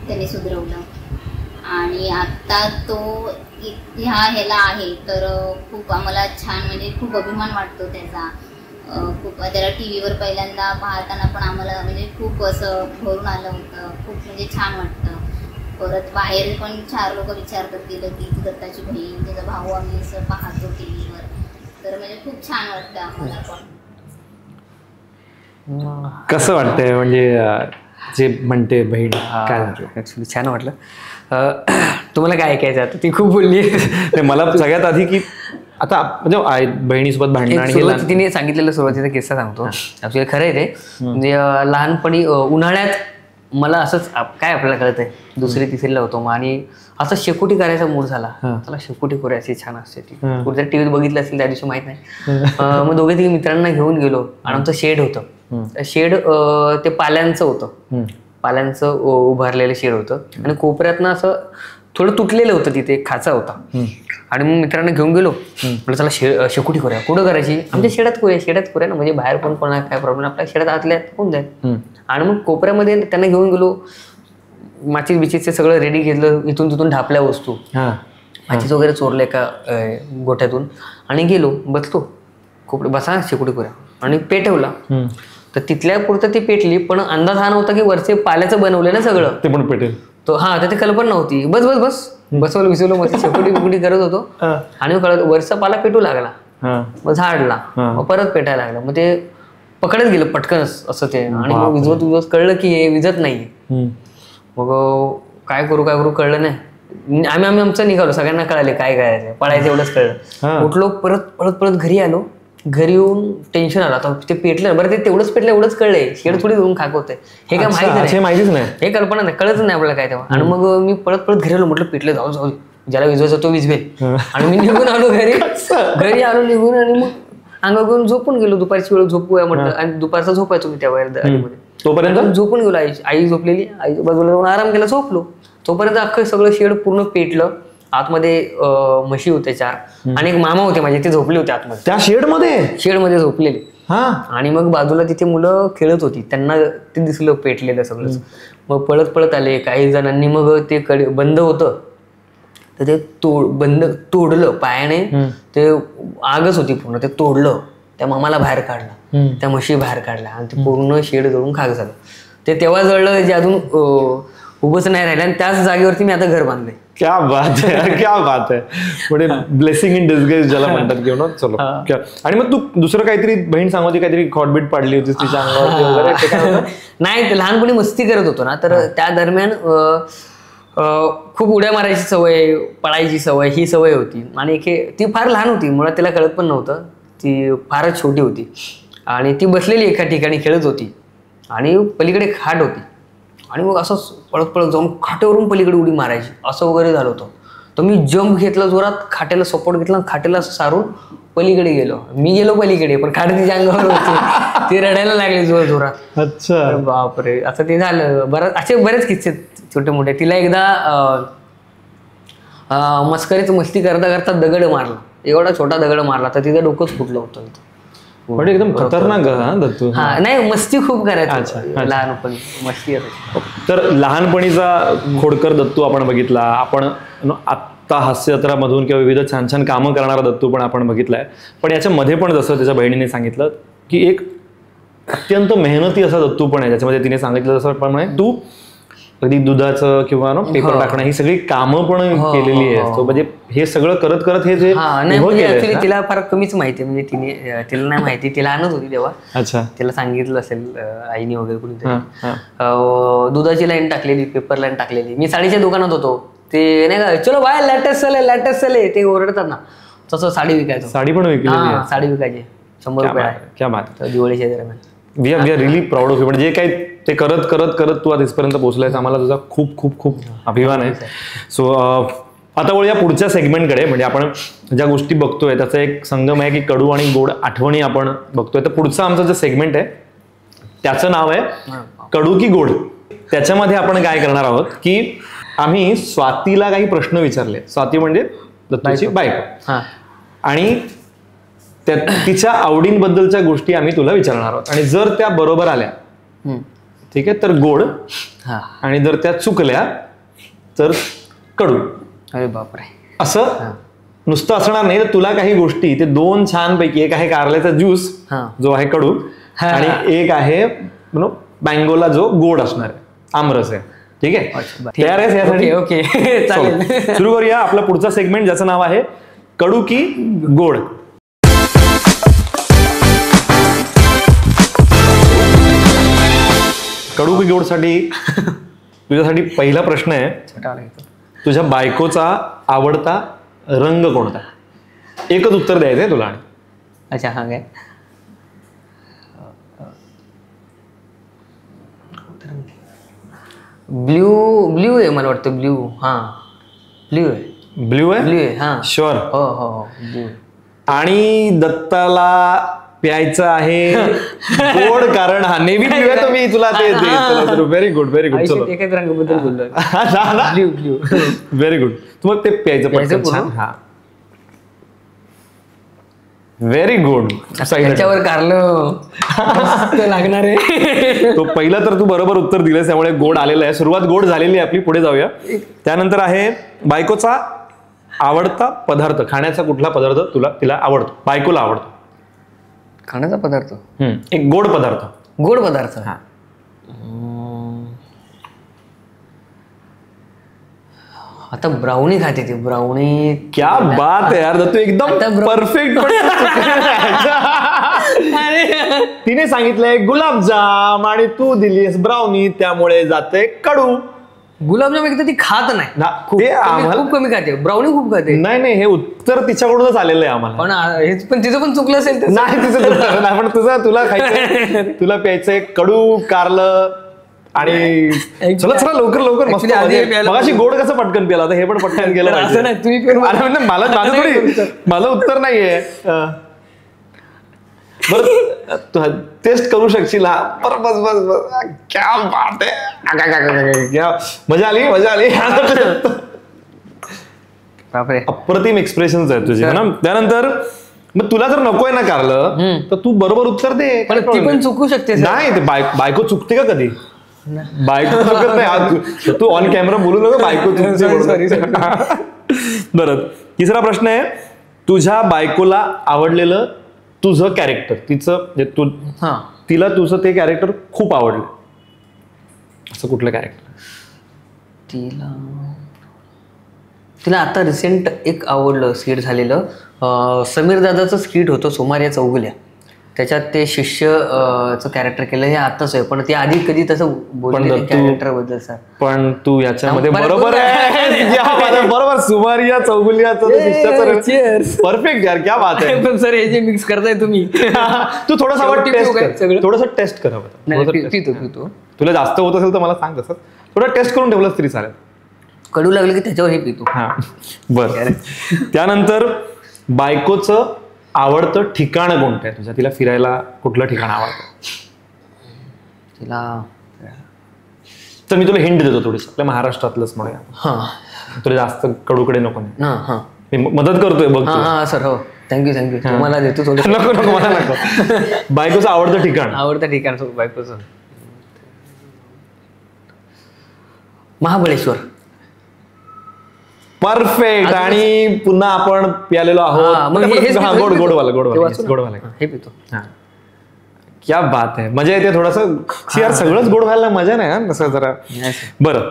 त्यांनी सुधरवलं. आणि आत्ता तो ह्याला आहे, तर खूप आम्हाला छान, म्हणजे खूप अभिमान वाटतो त्याचा. खूप त्याला टी व्हीवर पहिल्यांदा पाहताना पण आम्हाला म्हणजे खूप असं भरून आलं होतं. खूप म्हणजे छान वाटतं. परत बाहेर पण 4 लोक विचारतात गेलं की ती दत्ताची बहीण, त्याचा भाऊ आम्ही असं पाहतो टी व्हीवर, तर म्हणजे खूप छान वाटतं आम्हाला पण. कसं वाटतंय म्हणजे जे म्हणते बहीण काय म्हटलं? ऍक्च्युली छान वाटलं. तुम्हाला काय ऐकायचं आता? ती खूप बोलली. मला सगळ्यात आधी की आता म्हणजे बहिणीसोबत भांडणं आणि तिने सांगितलेलं सुरुवातीचा किस्सा सांगतो. ऍक्च्युली खरं आहे ते. म्हणजे लहानपणी उन्हाळ्यात मला असंच काय आपल्याला कळतंय, 2री-3रीला होतो मग आणि असं शेकोटी करायचा मूड झाला. त्याला शेकोटी करायची छान असते ती. कुठेतरी टीव्हीत बघितलं असेल त्या दिवशी माहित नाही. मग 2-3 मित्रांना घेऊन गेलो आणि आमचं शेड होतं. शेड ते पाल्यांचं होतं. पाल्यांचं उभारलेलं शेड होतं आणि कोपऱ्यातनं असं थोडं तुटलेलं होतं, तिथे खाचा होता. आणि मग मित्रांना घेऊन गेलो. म्हटलं चला शेकोटी करूया. कुठं करायची? आमच्या शेडात करूया ना, म्हणजे बाहेर कोण काय प्रॉब्लेम, आपल्या शेडात आतल्यात होऊन जाईल. आणि मग कोपऱ्यामध्ये त्यांना घेऊन गेलो. माचीस बिचीसचे सगळं रेडी घेतलं, इथून तिथून ढापल्या वस्तू, माचीस वगैरे चोरले एका गोठ्यातून आणि गेलो. बसलो कोपरे, बसा शेकोटी करूया आणि पेटवला. तर तिथल्या पुरतं ती पेटली, पण अंदाज हा नव्हता की वरचे पाल्याचं बनवलं ना सगळं ते पण पेटेल. तो तर ते कल्पना नव्हती. बसवलं विसवलं मग शेकोटी करत होतो आणि मग कळत वरचा पाला पेटू लागला. मग झाडला, मग परत पेटायला लागला. मग ते पकडत गेलं पटकनच असं ते. आणि मग विजवत कळलं की हे विजत नाहीये. मग काय करू कळलं नाही. आम्ही आमचं निघालो, सगळ्यांना कळाले काय करायचं, पळायचं एवढंच कळलं. उठलो, परत घरी आलो. घरी येऊन टेन्शन आलं, आता ते पेटलं बरं, ते तेवढंच पेटलं एवढंच कळलंय, शेड थोडी धुवून खाक होतंय हे काय माहितीच नाही, हे कल्पना नाही, कळत नाही आपल्याला काय तेव्हा. आणि मग मी परत घरी आलो, म्हटलं पेटलं जाऊ ज्याला विजवायचं तो विजवेल. आणि मी निघून आलो घरी आलो निघून. आणि मग अंगा घेऊन झोपून गेलो. दुपारची वेळ झोपूया म्हटलं आणि दुपारचा झोपायचो मी त्या वेळेमध्ये. तोपर्यंत झोपून गेलो. आई झोपलेली, आई बाजूला जाऊन आराम केला, झोपलो. तोपर्यंत अख्खं सगळं शेड पूर्ण पेटलं. आतमध्ये म्हशी होते 4 आणि एक मामा होते माझे, ते झोपले होते आतमध्ये त्या शेडमध्ये झोपलेले. आणि मग बाजूला तिथे मुलं खेळत होती, त्यांना ते दिसलं पेटलेलं सगळंच. मग पळत आले काही जणांनी. मग ते बंद होतं तर ते तोडलं पायाने. ते आगच होती पूर्ण, ते तोडलं. त्या मामाला बाहेर काढलं, त्या म्हशी बाहेर काढल्या आणि ते पूर्ण शेड जळून खाक झालं. ते तेव्हा जळलं जे अजून उभंच नाही राहिलं. आणि त्याच जागेवरती मी आता घर बांधलंय. क्या बात आहे म्हणजे ब्लेसिंग इन डिस्गाइज ज्याला म्हणतात घेऊन. चलो. आणि मग तू दुसरं काहीतरी बहीण सांगते, काहीतरी खॉटबीट पाडली होतीस तिच्या अंगावरती वगैरे? नाही, ते लहानपणी मस्ती करत होतो ना, तर त्या दरम्यान खूप उड्या मारायची सवय, पळायची सवय, ही सवय होती. आणि ती फार लहान होती, मुळात तिला कळत पण नव्हतं. ती फारच छोटी होती आणि ती बसलेली एका ठिकाणी खेळत होती आणि पलीकडे खाट होती. आणि मग असं पळत जाऊन खाटेवरून पलीकडे उडी मारायची, असं वगैरे झालं होतं. तर मी जंप घेतला जोरात, खाट्याला सपोर्ट घेतला, खाट्याला असं सारून पलीकडे गेलो. मी गेलो पलीकडे, पण खाट तिच्या अंगावर होती, ती रडायला लागली जोरात. अच्छा, बापरे, असं ते झालं. असे बरेच किस्से छोटे मोठे. तिला एकदा मस्ती करता दगड मारला, एवढा छोटा दगड मारला तर तिचं डोकंच फुटलं होतं. पण एकदम खतरनाक दत्तू. नाही, मस्ती खूप करायची लहानपणी, मस्ती असायची. तर लहानपणीचा खोडकर दत्तू आपण बघितला. आपण आत्ता हास्यजत्रामधून किंवा विविध छान छान कामं करणारा दत्तू पण आपण बघितलाय. पण याच्यामध्ये पण जसं त्याच्या बहिणीने सांगितलं की एक अत्यंत मेहनती असा दत्तू पण आहे, ज्याच्यामध्ये तिने सांगितलं जसं पण म्हणजे तू कधी दुधाचं किंवा पेपर टाकणं ही सगळी कामं पण केलेली आहे. म्हणजे हे सगळं करत हे जे तिला फार कमीच माहिती, म्हणजे तिला नाही माहिती, ती लहानच होती तेव्हा. अच्छा, तिला सांगितलं असेल आईने वगैरे कुणीतरी. दुधाची लाईन टाकलेली, पेपर लाईन टाकलेली. मी साडीच्या दुकानात होतो, ते नाही का चलो बाय लॅटेस्ट चले ते ओरडतात ना, तसं साडी विकायचं. साडी पण विकली? साडी विकायची 100 रुपये. क्या बात. दिवाळीच्या दरम्यान we are really proud of you. म्हणजे जे काही ते करत तू आज इथपर्यंत पोहोचलायस, आम्हाला तुझा खूप खूप खूप अभिमान आहे. सो आता वळूया पुढच्या सेगमेंटकडे. म्हणजे आपण ज्या गोष्टी बघतोय त्याचा एक संगम आहे की कडू आणि गोड आठवणी आपण बघतोय. तर पुढचं आमचं जे सेगमेंट आहे त्याचं नाव आहे कडू की गोड. त्याच्यामध्ये आपण काय करणार आहोत की आम्ही स्वातीला काही प्रश्न विचारले. स्वाती म्हणजे दत्तूची बायको. आणि तिच्या आवडींबद्दलच्या गोष्टी आम्ही तुला विचारणार आहोत. आणि जर त्या बरोबर आल्या ठीक आहे तर गोड, आणि जर त्या चुकल्या तर कडू. अरे बापरे. असं नुसतं असणार नाही. तर तुला काही गोष्टी, ते 2 छान पैकी, एक आहे कारल्याचा ज्यूस जो आहे कडू, आणि एक आहे मँगोला जो गोड असणार आहे, आमरस आहे. ठीक आहे, तयार आहेस यासाठी? ओके, चालेल. सुरू करूया आपला पुढचा सेगमेंट, ज्याचं नाव आहे कडू की गोड. कडू की गोडसाठी तुझ्यासाठी पहिला प्रश्न आहे, तुझ्या बायकोचा आवडता रंग कोणता? एकच उत्तर द्यायचंय तुला. अच्छा हा काय ब्ल्यू आहे मला वाटतं. ब्ल्यू ब्ल्यू आहे. ब्ल्यू आहे हा शुअर. हो हो हो ब्ल्यू. आणि दत्ताला प्यायचं आहे गोड, कारण हा नेव्ही ब्ल्यू आहे. तुम्ही तुला ते व्हेरी गुड व्हेरी गुड. चलो एकाच रंगाबद्दल बोललो. Blue blue very good. तुम्हाला ते प्यायचं पटकन. छान. हा व्हेरी गुड. त्याच्यावर कारलं लागणार आहे. तो पहिला तर तू बरोबर उत्तर दिलंस, त्यामुळे गोड आलेलं आहे. सुरुवात गोड झालेली आहे आपली. पुढे जाऊया. त्यानंतर आहे बायकोचा आवडता पदार्थ. खाण्याचा कुठला पदार्थ तिला आवडतो, बायकोला आवडतो? खाण्याचा पदार्थ एक गोड पदार्थ. गोड पदार्थ. हा आता ब्राउनी खाते ती. ब्राउनी. क्या बात आहे यार, तू एकदम परफेक्ट. तिने सांगितलंय गुलाबजाम आणि तू दिलीस ब्राउनी, त्यामुळे जाते कडू. गुलाबजाम एकदा ती खात नाही, खूप कमी खाते. ब्राउनी खूप खाते. नाही हे उत्तर तिच्याकडूनच आलेलं आहे आम्हाला. पण तिचं पण चुकलं असेल. नाही तिचं चुकलं नाही, पण तुला खायचं, तुला प्यायचंय कडू कारलं. आणि चला चला लवकर लवकर. मस्त. मगाशी गोड कसं पटकन पिला, हे पण पटकन गेलं असं नाही. तुम्ही मला उत्तर नाहीये. बरं टेस्ट करू शकशील? हा बरं बस बस बस. क्या बात आहे, मजा आली. बापरे अप्रतिम एक्सप्रेशन आहेत तुझे ना. त्यानंतर मग तुला जर नकोय ना कारलं तर तू बरोबर उत्तर दे. पण ती पण चुकू शकते. नाही ते बायको चुकते का कधी? बायको चुकत नाही. तू ऑन कॅमेरा बोलू नको बायको चुकते. बरं तिसरा प्रश्न आहे, तुझ्या बायकोला आवडलेलं तुझं कॅरेक्टर. तिचं तिला तुझं ते कॅरेक्टर खूप आवडलं, असं कुठलं कॅरेक्टर? तिला आता रिसेंट एक आवडलं स्किट झालेलं. समीर दादाचं स्किट होतं सोमारिया चौगुल्या. त्याच्यात ते शिष्यचं कॅरेक्टर केलं. हे आताच आहे, पण ते आधी कधी तसं बोलले कॅरेक्टर बद्दल. सर पण तू याच्यामध्ये बरोबर आहे. बरोबर सुमारिया चौगुल्याचं शिष्याचं परफेक्ट यार. क्या बात आहे. पण सर हे जे मिक्स करताय तुम्ही, तू थोडंसं टेस्ट कर. पितो. तुला जास्त होत असेल तर मला सांग. तसं थोडं टेस्ट करून ठेवलंस तरी चालेल. कडू लागलं की त्याच्यावर हे पितो. हा बरं. त्यानंतर बायकोचं आवडतं ठिकाण कोणतं आहे तुझ्या? तिला फिरायला कुठलं ठिकाण आवडतं तिला? तर मी तुला हिंट देतो थोडीशी. आपल्या महाराष्ट्रातलंच म्हणूया. तुला जास्त कडूकडे नको. मी मदत करतोय बघ. सर हो थँक्यू. तुम्हाला देतो थोडं. नको मला नको. बायकोचं आवडतं ठिकाण. बायकोचं महाबळेश्वर. परफेक्ट. आणि पुन्हा आपण प्यालेलो आहोत. गोडवाला हे पितो. क्या बात आहे, मजा येते. थोडंसं यार सगळंच गोड व्हायला मजा नाही असं जरा. बरं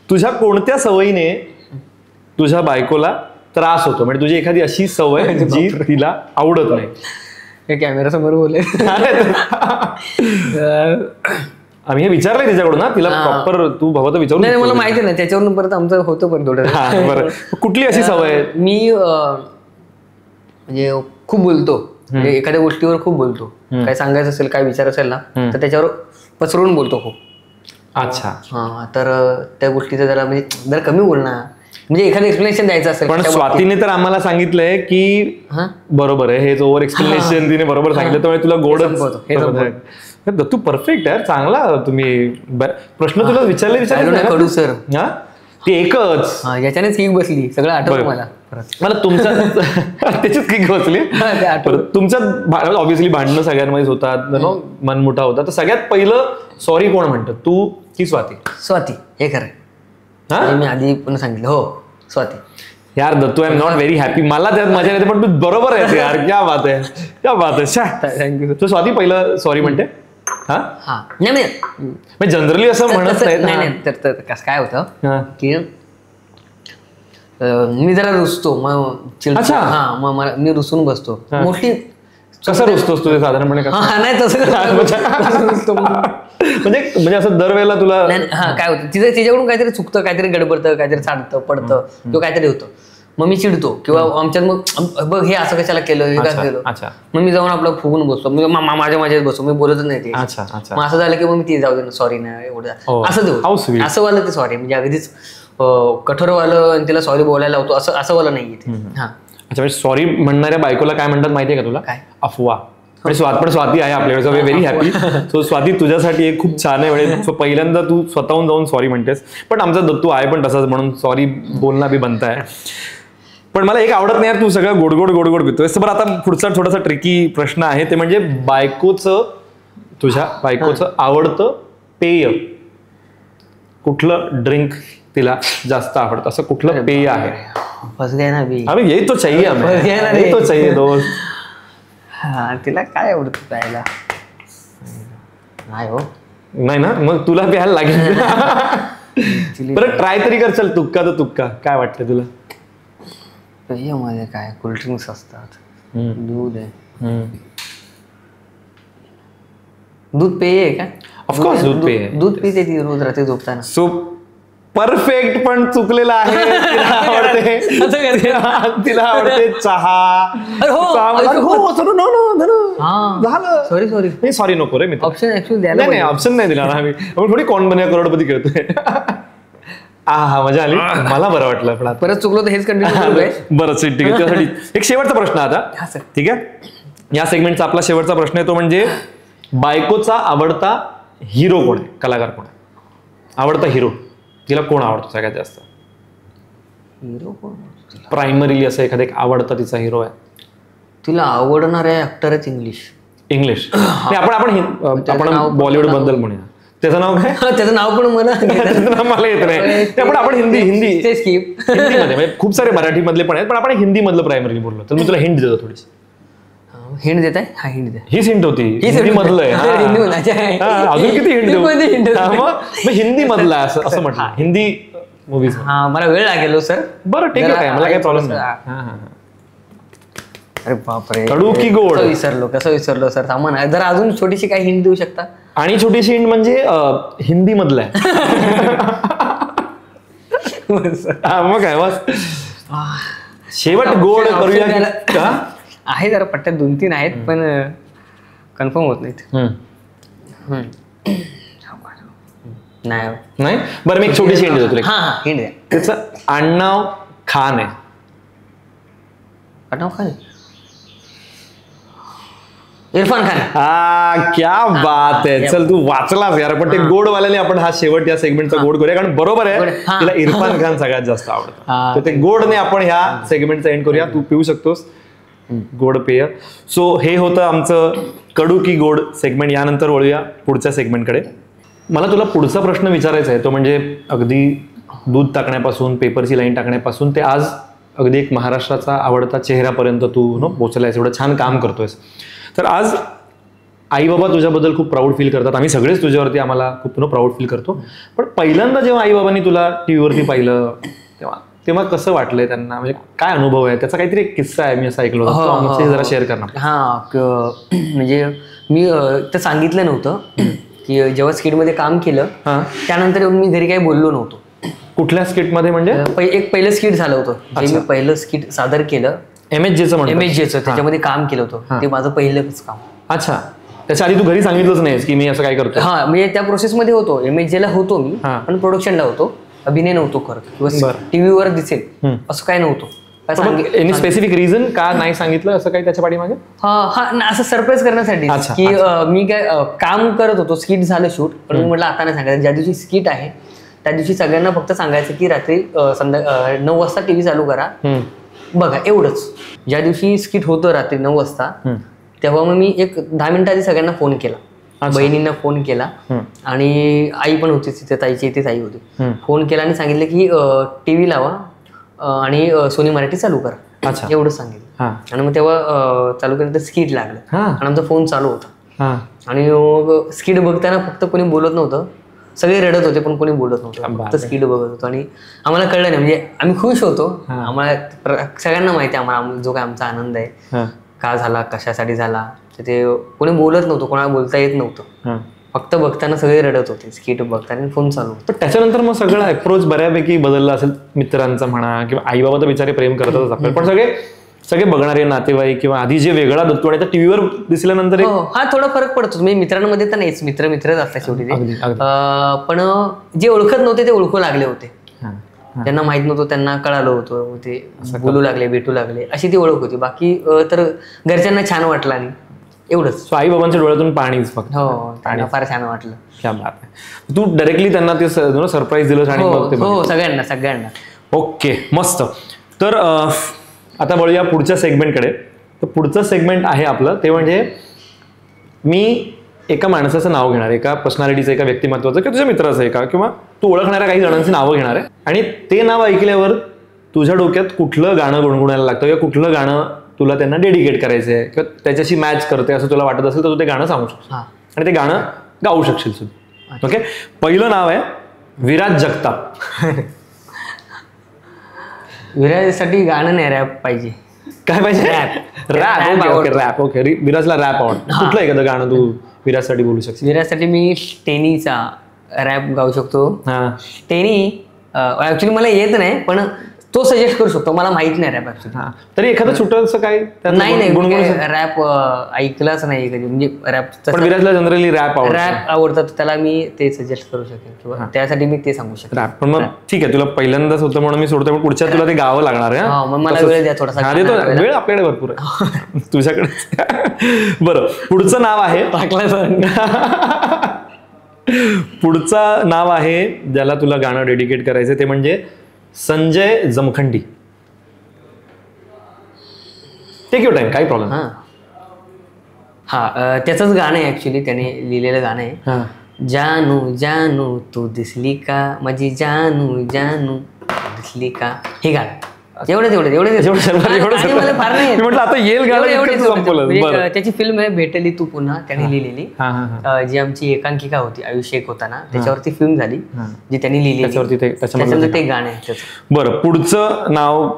तुझ्या कोणत्या सवयीने तुझ्या बायकोला त्रास होतो? म्हणजे तुझी एखादी अशी सवय जी तिला आवडत नाही. कॅमेरा समोर बोले. आम्ही हे विचारलंय तिच्याकडून ना. तिला प्रॉपर तू भावा तर विचारून. नाही मला माहिती नाही. त्याच्यावरून परत आमचं होतं पण थोडं. बरं कुठली अशी सवय? मी म्हणजे खूप बोलतो. म्हणजे एखाद्या गोष्टीवर खूप बोलतो. काय सांगायचं असेल, काय विचार असेल ना, तर त्याच्यावर पसरवून बोलतो खूप. अच्छा. तर त्या गोष्टीचं जरा कमी बोलणार. म्हणजे एखादं एक्सप्लेनेशन द्यायचं असेल. पण स्वातीने तर आम्हाला सांगितलंय की बरोबर आहे, हे ओव्हर एक्सप्लेनेशन तिने बरोबर सांगितलं, त्यामुळे तुला गोड. तू परफेक्ट आहे. चांगला तुम्ही प्रश्न तुला विचारले कडू सर. ते एकच याच्यानेच किक बसली. सगळं आठवलं मला तुमच्या त्याच्यात किक बसली. तुमच्यात ऑब्व्हियसली भांडणं सगळ्यांमध्येच होतात, मनमुठा होता. तर सगळ्यात पहिलं सॉरी कोण म्हणतं, तू की स्वाती? स्वाती. हे खरं मी आधी पण सांगितलं. हो स्वाती. यार Dattu, I am not very happy. मला त्यात मजा येते, पण तू बरोबर आहे यार. क्या बात आहे, क्या बात आहे. थँक्यू. तू स्वाती पहिलं सॉरी म्हणते? नाही जनरली असं म्हणत नाही. तर कसं काय होतं की मी जरा रुसतो. मग मी रुसून बसतो. मोस्टली कसं रुसतोस तुझे साधारणपणे नाही तसं म्हणजे असं दरवेळेला तुला हा काय होतं तिच्याकडून काहीतरी चुकतं, काहीतरी गडबडतं, काहीतरी चालतं पडतं किंवा काहीतरी होतं, मग मी चिडतो किंवा आमच्यात मग बघ हे असं कशाला केलं, हे काय केलं, मग मी जाऊन आपलं फुगून बसतो, माझ्यात बसतो, मी बोलतच नाही ते. मग असं झालं की मग मी ती जाऊ दे ना, सॉरी ना एवढं असं देऊ, असं वालं ते सॉरी म्हणजे अगदीच कठोरवालं आणि तिला सॉरी बोलायला लावतो असं वालं नाहीये. हा अच्छा, म्हणजे सॉरी म्हणणाऱ्या बायकोला काय म्हणतात माहितीये का तुला? काय? अफवा. पण स्वाती आहे आपल्याकडे, so very happy. So Swati तुझ्यासाठी एक खूप छान आहे म्हणजे पहिल्यांदा तू स्वतःहून जाऊन सॉरी म्हणतेस. पण आमचा दत्तू आहे पण तसाच, म्हणून सॉरी बोलणं बी बनताय. पण मला एक आवडत नाही, तू सगळं गोड पितोयस. बरं आता पुढचा थोडासा ट्रिकी प्रश्न आहे, ते म्हणजे तुझ्या बायकोचं आवडतं पेय कुठलं? ड्रिंक तिला जास्त आवडतं असं कुठलं पेय आहे? फस गए ना भी. अबे यही तो चाहिए हमें, यही तो चाहिए दोस्त. हा तिला काय आवडतं प्यायला? नाही हो, नाही ना, मग तुला प्यायला लागेल. बरं ट्राय तरी कर, चल तुक्का तर तुक्का, काय वाटतं तुला? पेयमध्ये काय कोल्ड्रिंक्स असतात, दूध आहे. दूध पेय आहे का? ऑफकोर्स दूध पेय आहे. दूध पिते ती रोज रात्री झोपताना. सो परफेक्ट, पण चुकलेला आहे. तिला आवडते चहा. सॉरी नको रे मित्र, ऑप्शन ऍक्च्युअली द्यायला नाही ऑप्शन नाही दिला ना आम्ही. आपण थोडी कौन बनेगा करोडपती खेळतोय. हा मजा आली, मला बरं वाटलं. पण परत चुकलो तर हेच कंटिन्यू. बरं ठीक आहे. त्यासाठी एक शेवटचा प्रश्न आता, ठीक आहे? या सेगमेंटचा आपला शेवटचा प्रश्न आहे, तो म्हणजे बायकोचा आवडता हिरो कोण आहे, कलाकार कोण आहे? आवडता हिरो तिला कोण आवडतो सगळ्यात जास्त? हिरो कोण प्रायमरीली असं एखादा एक आवडता तिचा हिरो आहे? तिला आवडणारे ऍक्टर आहेत इंग्लिश. आपण बॉलिवूड बद्दल म्हणूया. त्याचं नाव काय? त्याचं नाव पण मला येत नाही. पण आपण हिंदीमध्ये खूप सारे मराठी मधले पण आहेत, पण आपण हिंदी मधलं प्रायमरी बोललो तर मी तुला हिंट देतो थोडीशी. हिंट देत आहे? हा हिंट दे. हीच हिंट होती, हिंदी मधलं आहे. अजून किती हिंट देऊ? मग हिंदी मधलं आहे असं म्हटलं, हिंदी मूवीज. हा मला वेळ लागेल सर. बरं ठीक आहे, मला काही प्रॉब्लेम नाही. अरे बापरे, कडू की गोड? कसं विसरलो सर, थांबा ना जरा अजून छोटीशी काही हिंट देऊ शकता? आणि छोटीशी हिंट म्हणजे हिंदी मधलं आहे. मग काय बस शेवट गोड करूया का? आहे जरा पट्ट्यात 2-3 आहेत पण कन्फर्म होत नाहीत. नाही बरं, मी एक छोटीशी हिंट देतो. हा हिंट द्या. त्याचं आडनाव खान आहे. आडनाव खान? इरफान खान. क्या बात आहे. चल तू वाचलास यार. पण ते गोडवाल्याने आपण हा शेवट या सेगमेंटचा गोड करूया, कारण बरोबर आहे, तिला इरफान खान सगळ्यात जास्त आवडतं. तर ते गोडने आपण ह्या सेगमेंटचा एंड करूया. तू पिऊ शकतोस गोड पेय. सो हे होतं आमचं कडू की गोड सेगमेंट. यानंतर वळूया पुढच्या सेगमेंटकडे. मला तुला पुढचा प्रश्न विचारायचा आहे, तो म्हणजे अगदी दूध टाकण्यापासून, पेपरची लाईन टाकण्यापासून ते आज अगदी एक महाराष्ट्राचा आवडता चेहऱ्यापर्यंत तू पोहोचलायस, एवढं छान काम करतोयस. तर आज आई बाबा तुझ्याबद्दल खूप प्राऊड फील करतात. आम्ही सगळेच तुझ्यावरती आम्हाला खूप प्राऊड फील करतो. पण पहिल्यांदा जेव्हा आई बाबांनी तुला टीव्हीवरती पाहिलं तेव्हा कसं वाटलंय त्यांना, म्हणजे काय अनुभव आहे त्याचा? काहीतरी एक किस्सा आहे मी असं ऐकलं होतं, जरा शेअर करणार? म्हणजे मी तर सांगितलं नव्हतं की जेव्हा स्किटमध्ये काम केलं त्यानंतर मी घरी काही बोललो नव्हतो. कुठल्या स्किटमध्ये? म्हणजे एक पहिलं स्किट झालं होतं, जे मी पहिलं स्किट सादर केलं MHJचं त्याच्यामध्ये काम केलं होतं. ते माझं पहिलंच काम. अच्छा, त्याच्या आधी तू घरी सांगितलंच नाहीस की मी असं काय करतो? हा, म्हणजे त्या प्रोसेसमध्ये होतो, MHJला होतो मी, पण प्रोडक्शनला होतो, अभिनय नव्हतो करत किंवा टीव्हीवर दिसेल असं काय नव्हतं. एनी स्पेसिफिक रिझन का नाही सांगितलं असं काही त्याच्या पाठीमागे? असं सरप्राईज करण्यासाठी की मी काय काम करत होतो, स्किट झालं शूट, पण मी म्हटलं आता नाही सांगायचं. ज्या दिवशी स्किट आहे त्या दिवशी सगळ्यांना फक्त सांगायचं की रात्री 9 वाजता टीव्ही चालू करा, बघा, एवढंच. ज्या दिवशी स्किट होतं रात्री 9 वाजता, तेव्हा मग मी एक 10 मिनिटं आधी सगळ्यांना फोन केला, बहिणींना फोन केला आणि आई पण होती तिथे, ताईची इथेच आई होती. फोन केला आणि सांगितलं की टीव्ही लावा आणि सोनी मराठी चालू करा, एवढंच सांगितलं. आणि मग तेव्हा चालू केलं तर स्किट लागलं आणि आमचा फोन चालू होता. आणि मग स्किट बघताना फक्त कोणी बोलत नव्हतं, सगळे रडत होते पण कोणी बोलत नव्हतं, फक्त स्किट बघत होतो. आणि आम्हाला कळलं नाही, म्हणजे आम्ही खुश होतो, आम्हाला सगळ्यांना माहिती आहे आम्हाला जो काय आमचा आनंद आहे, का झाला, कशासाठी झाला, तर ते कोणी बोलत नव्हतं, कोणाला बोलता येत नव्हतं. फक्त बघताना सगळे रडत होते, स्किट बघताना फोन चालू. पण त्याच्यानंतर मग सगळं अप्रोच बऱ्यापैकी बदलला असेल मित्रांचा म्हणा, किंवा आई बाबा तर बिचारे प्रेम करतातच आपल्याला, पण सगळे बघणारे नातेवाईक किंवा आधी जे वेगळा दत्तू आणि टीव्हीवर दिसल्यानंतर हा थोडा फरक पडतो. म्हणजे मित्रांमध्ये तर नाहीच, मित्रच असतात शेवटी ते, पण जे ओळखत नव्हते ते ओळखू लागले होते, ज्यांना माहित नव्हतं त्यांना कळालं होतं, ते बोलू लागले, भेटू लागले, अशी ती ओळख होती. बाकी तर घरच्यांना छान वाटलं आणि एवढंच. आई बाबांच्या डोळ्यातून पाणीच फक्त. हो, त्यांना फार छान वाटलं. क्या बात आहे. तू डायरेक्टली त्यांना ते सरप्राईज दिलं आणि हो, सगळ्यांना. ओके, मस्त. तर आता वळूया पुढच्या सेगमेंटकडे. तर पुढचं सेगमेंट आहे आपलं, ते म्हणजे मी एका माणसाचं नाव घेणार, एका पर्सनॅलिटीचं, एका व्यक्तिमत्वाचं किंवा तुझ्या मित्राचं एका, किंवा तू ओळखणाऱ्या काही जणांची नावं घेणार आहे, आणि ते नाव ऐकल्यावर तुझ्या डोक्यात कुठलं गाणं गुणगुणायला लागतं किंवा कुठलं गाणं तुला त्यांना डेडिकेट करायचं आहे किंवा त्याच्याशी मॅच करते असं तुला वाटत असेल तर तू ते गाणं सांगू शकतो आणि ते गाणं गाऊ शकशील सुद्धा. ओके, पहिलं नाव आहे विराज जगताप. विराजसाठी गाणं नाही, रॅप पाहिजे. काय पाहिजे? रॅप. ओके, विराजला रॅप आवडतं. कुठलं एखादं गाणं तू विराजसाठी बोलू शकतो? विराजसाठी मी टेनीचा रॅप गाऊ शकतो. टेनी ऍक्च्युली मला येत नाही, पण तो सजेस्ट करू शकतो, मला माहित नाही रॅप ऍक्च्युली. तरी एखादं छोटंसं काय? नाही, रॅप ऐकलाच नाही कधी, म्हणजे रॅप. पण विराजला जनरली रॅप आवडतात, त्याला मी ते सजेस्ट करू शकेन किंवा त्यासाठी मी ते सांगू शकतो. रॅप. पण मग ठीक आहे, तुला पहिल्यांदाच होतं म्हणून मी सोडतो, पण पुढच्या तुला ते गावं लागणार आहे. मग मला वेळ द्या थोडासा. वेळ आपल्याकडे भरपूर आहे तुझ्याकडे. बरं, पुढचं नाव आहे पुढचं नाव आहे ज्याला तुला गाणं डेडिकेट करायचं, ते म्हणजे Sanjay Jamkhandi. Take your time, काही प्रॉब्लेम. हा, त्याचंच गाणं आहे ऍक्च्युली, त्याने लिहिलेलं गाणं आहे. जानू जानू तू दिसली का, माझी जानू जानू दिसली का, हे गाणं. एवढं मला फार नाही म्हटलं आता येईल गाणं. त्याची फिल्म आहे भेटली तू पुन्हा, त्याने लिहिलेली, जी आमची एकांकिका होती आयुष्य एक होता ना, त्याच्यावरती फिल्म झाली जी त्यांनी लिहिली, त्याच्यावरती ते गाणं आहे. बरं, पुढचं नाव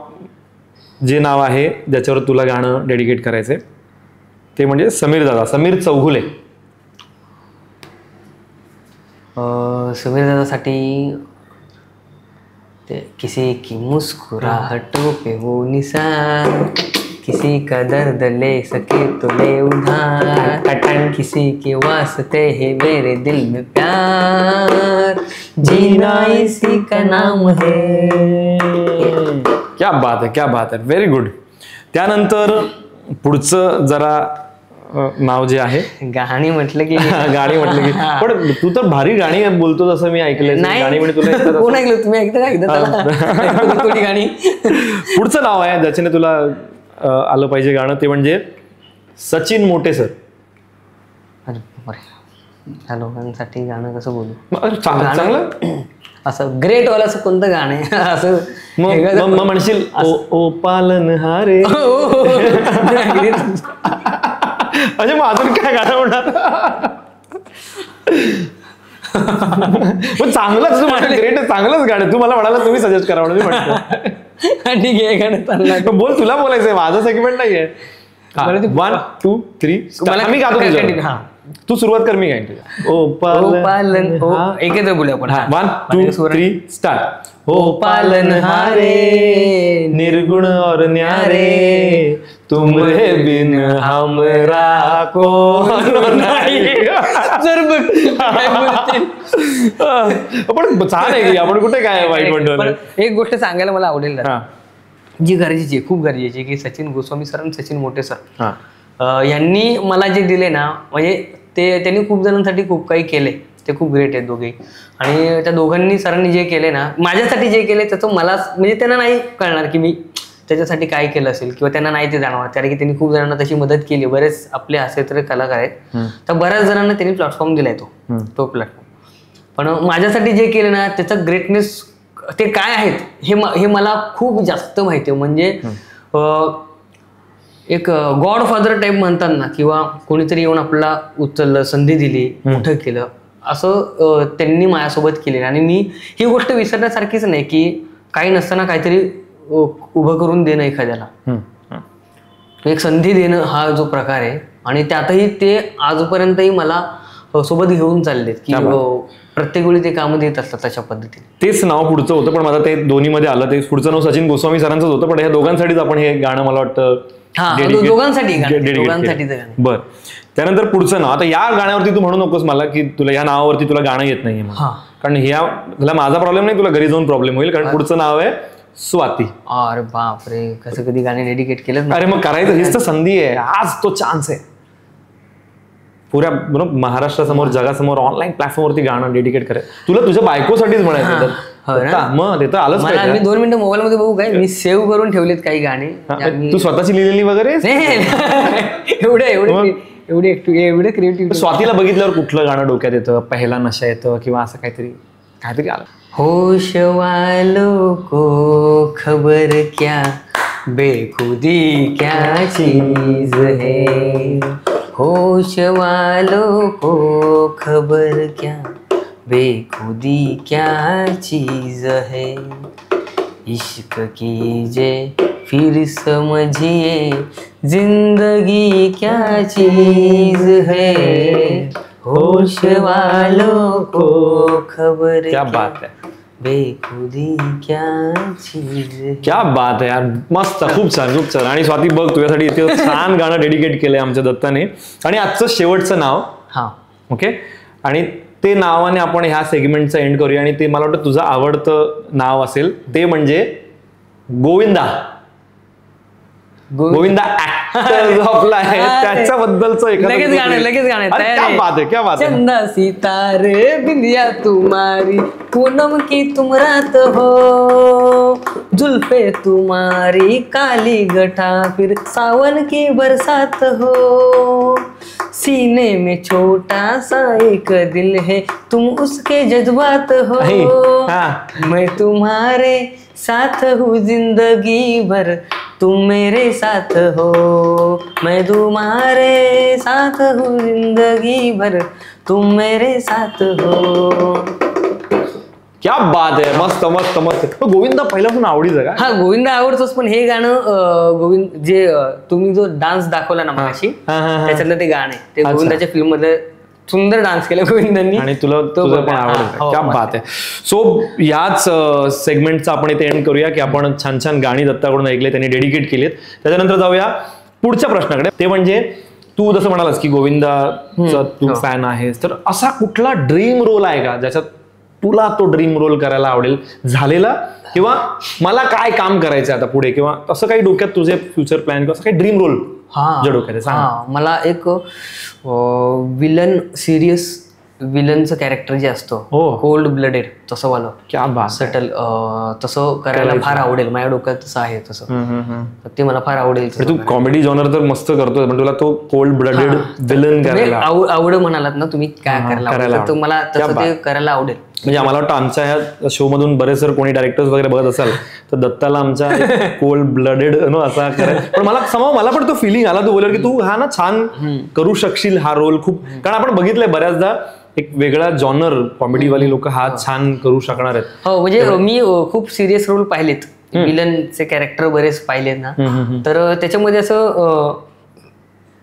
जे नाव आहे ज्याच्यावर तुला गाणं डेडिकेट करायचंय ते म्हणजे समीर चौघुले. समीर दादासाठी ते किसी की मुस्कुराहटों पे वो निसार, किसी का दर्द ले सके तो ले उधार, किसी के वास्ते है मेरे दिल में प्यार, जीना इसी का नाम है. क्या बात आहे, व्हेरी गुड. त्यानंतर पुढचं जरा नाव जे आहे, गाणी म्हटलं की पण तू तर भारी गाणी बोलतो असं मी ऐकलंय. गाणी म्हणजे तुला कोण ऐकलं? तुम्ही ऐकता गाणी? पुढचं नाव आहे ज्याच्याने तुला आलं पाहिजे गाणं, ते म्हणजे सचिन मोटे सर. ह्या लोकांसाठी गाणं कसं बोलू? चांगलं असं ग्रेट वाला असं कोणतं गाणं आहे असं मग म्हणशील ओ पालनहारे. म्हणजे मग अजून काय गाणं म्हणणार? पण चांगलंच तू म्हणाल, ग्रेट, चांगलंच गाणं. तू मला म्हणाला तुम्ही सजेस्ट करा म्हणून मी म्हणतो ठीक आहे गाणं चांगलं बोल. तुला बोलायचंय, माझं सेगमेंट नाहीये. 1 2 3 मी गातो, तू सुरुवात कर, मी गाईन तुझ्या. ओ पालन एकत्र बोलूया आपण. 1 2 3 स्टार्ट. ओ पालनहारे निर्गुण और न्यारे, तुमरे बिन हमरा कोण नाही. पण छान आहे की, आपण कुठे काय वाईट म्हणतो. एक गोष्ट सांगायला मला आवडेल जी गरजेची आहे, खूप गरजेची आहे, की सचिन गोस्वामी सर आणि सचिन मोटे सर यांनी मला जे दिले ना, म्हणजे त्यांनी खूप जणांसाठी खूप काही केले, ते खूप ग्रेट आहेत दोघे. आणि त्या दोघांनी सरांनी जे केले ना, माझ्यासाठी जे केले त्याचं मला म्हणजे त्यांना नाही कळणार की मी त्याच्यासाठी काय केलं असेल, किंवा त्यांना नाही ते जाणवणार, कारण की त्यांनी खूप जणांना तशी मदत केली. बरेच आपले असे तर कलाकार आहेत, तर बऱ्याच जणांना त्यांनी प्लॅटफॉर्म दिलाय तो प्लॅटफॉर्म. पण माझ्यासाठी जे केलं ना, त्याचं ग्रेटनेस ते काय आहेत हे मला खूप जास्त माहिती आहे. म्हणजे एक गॉडफादर टाईप म्हणतात ना, किंवा कोणीतरी येऊन आपल्याला उचललं, संधी दिली, मोठं केलं, असं त्यांनी माझ्यासोबत केलेलं. आणि मी ही गोष्ट विसरण्यासारखीच नाही की काही नसताना काहीतरी उभं करून देणं एखाद्याला. एक संधी देणं हा जो प्रकार आहे, आणि त्यातही ते आजपर्यंतही मला सोबत घेऊन चाललेत की प्रत्येक वेळी ते कामं देत असतात तशा पद्धतीने. तेच नाव पुढचं होतं, पण मला ते दोन्हीमध्ये आलं. ते पुढचं नाव सचिन गोस्वामी सरांचंच होतं, पण ह्या दोघांसाठीच आपण हे गाणं मला वाटतं दोघांसाठी. बर. त्यानंतर पुढचं नाव, आता या गाण्यावरती तू म्हणू नकोस मला की तुला या नावावरती तुला गाणं येत नाहीये, कारण तुला माझा प्रॉब्लेम नाही, तुला घरी जाऊन प्रॉब्लेम होईल, कारण पुढचं नाव आहे स्वाती. अरे बापरे, कसं कधी गाणे डेडिकेट केलं? अरे मग करायचं, हीच तर संधी आहे, आज तो चान्स आहे. पुऱ्या महाराष्ट्रासमोर, जगासमोर, ऑनलाईन प्लॅटफॉर्मवरती गाणं डेडिकेट करायचं. तुला तुझ्या बायकोसाठीच म्हणायचं. मग ते तर आलंच. मी 2 मिनिटं मोबाईल मध्ये बघू काय, मी सेव्ह करून ठेवलेत काही गाणी. तू स्वतःची लिहिलेली वगैरे? एवढे क्रिएटिव्ह. स्वातीला बघितल्यावर कुठलं गाणं डोक्यात येतं? पहिला नशा येतं किंवा असं काहीतरी आलं? होश वालों को खबर क्या, बेखुदी क्या चीज है. होश वालों को खबर क्या, बेखुदी क्या चीज है. इश्क कीजिए फिर समझिए, जिंदगी क्या चीज है. होश वालों को खबर क्या बात है, बेखुदी क्या चीज है. क्या बात आहे यार, मस्त, खूप छान खूप छान. आणि स्वाती बघ, तुझ्यासाठी इथे छान गाणं डेडिकेट केलंय आमच्या दत्ताने. आणि आजचं शेवटचं नाव, ओके, आणि ते नावाने आपण ह्या सेगमेंटचा एंड करूया. आणि ते मला वाटतं तुझं आवडतं नाव असेल, ते म्हणजे गोविंदा. गोविंदा ऍक्टर आपला आहे, त्याच्याबद्दलचं लगेच गाणं. क्या बात है, क्या बात है. चंदा सितारे बिंदिया तुम्हारी, पूनम की तुम रात हो, जुल्फे तुम्हारी काली गठा, फिर सावन की बरसात हो. सीने में छोटा सा एक दिल है, तुम उसके जज्बात हो. मैं तुम्हारे साथ हूँ जिंदगी भर, तुम मेरे साथ हो. मैं तुम्हारे साथ हूँ जिंदगी भर, तुम मेरे साथ हो. क्या बात आहे, मस्त मस्त मस्त. गोविंदा पहिल्यापासून आवडीचं का? हा, गोविंदा आवडतोच, पण हे गाणं गोविंद जे तुम्ही जो डान्स दाखवला ना मगाशी, त्याच्यातलं ते गाणं आहे, ते गोविंदाच्या फिल्म मध्ये सुंदर डान्स केला गोविंदांनी, आणि तुला तुझं पण आवडतं. क्या बात आहे. सो याच सेगमेंटचा आपण इथे एंड करूया की आपण छान छान गाणी दत्ताकडून ऐकले, त्यांनी डेडिकेट केलीत. त्याच्यानंतर जाऊया पुढच्या प्रश्नाकडे. ते म्हणजे तू जसं म्हणालास की गोविंदाचा तू फॅन आहेस, तर असा कुठला ड्रीम रोल आहे का ज्याच्यात तुला तो ड्रीम रोल करायला आवडेल, झालेला, किंवा मला काय काम करायचं आता पुढे, किंवा असं काही डोक्यात तुझे फ्युचर प्लॅन किंवा असं काही ड्रीम रोल डोक्यात आहे? मला एक विलन, सिरियस विलनचं कॅरेक्टर जे असतं, कोल्ड ब्लडेड, तसं वालं, क्या बात, सटल, तसं करायला फार आवडेल. माझ्या डोक्यात तसं आहे, तसं ते मला फार आवडेल. तू कॉमेडी जॉनर तर मस्त करतोय, पण तुला तो कोल्ड ब्लडेड विलन करायला आवड म्हणालात ना तुम्ही, काय करायला, तर मला तसं ते करायला आवडेल. म्हणजे आम्हाला वाटतं आमच्या ह्या शो मधून बरेच जर कोणी डायरेक्टर्स वगैरे बघत असाल तर दत्ताला आमच्या कोल्ड ब्लडेड असा करायला, पण मला पण तो फिलिंग आला, तू बोलला की तू हा ना छान करू शकशील हा रोल खूप, कारण आपण बघितलंय बऱ्याचदा एक वेगळा जॉनर, कॉमेडीवाली लोक हा छान करू शकणार आहेत. हो, म्हणजे मी खूप सिरियस रोल पाहिलेत, विलनचे कॅरेक्टर बरेच पाहिलेत ना, तर त्याच्यामध्ये असं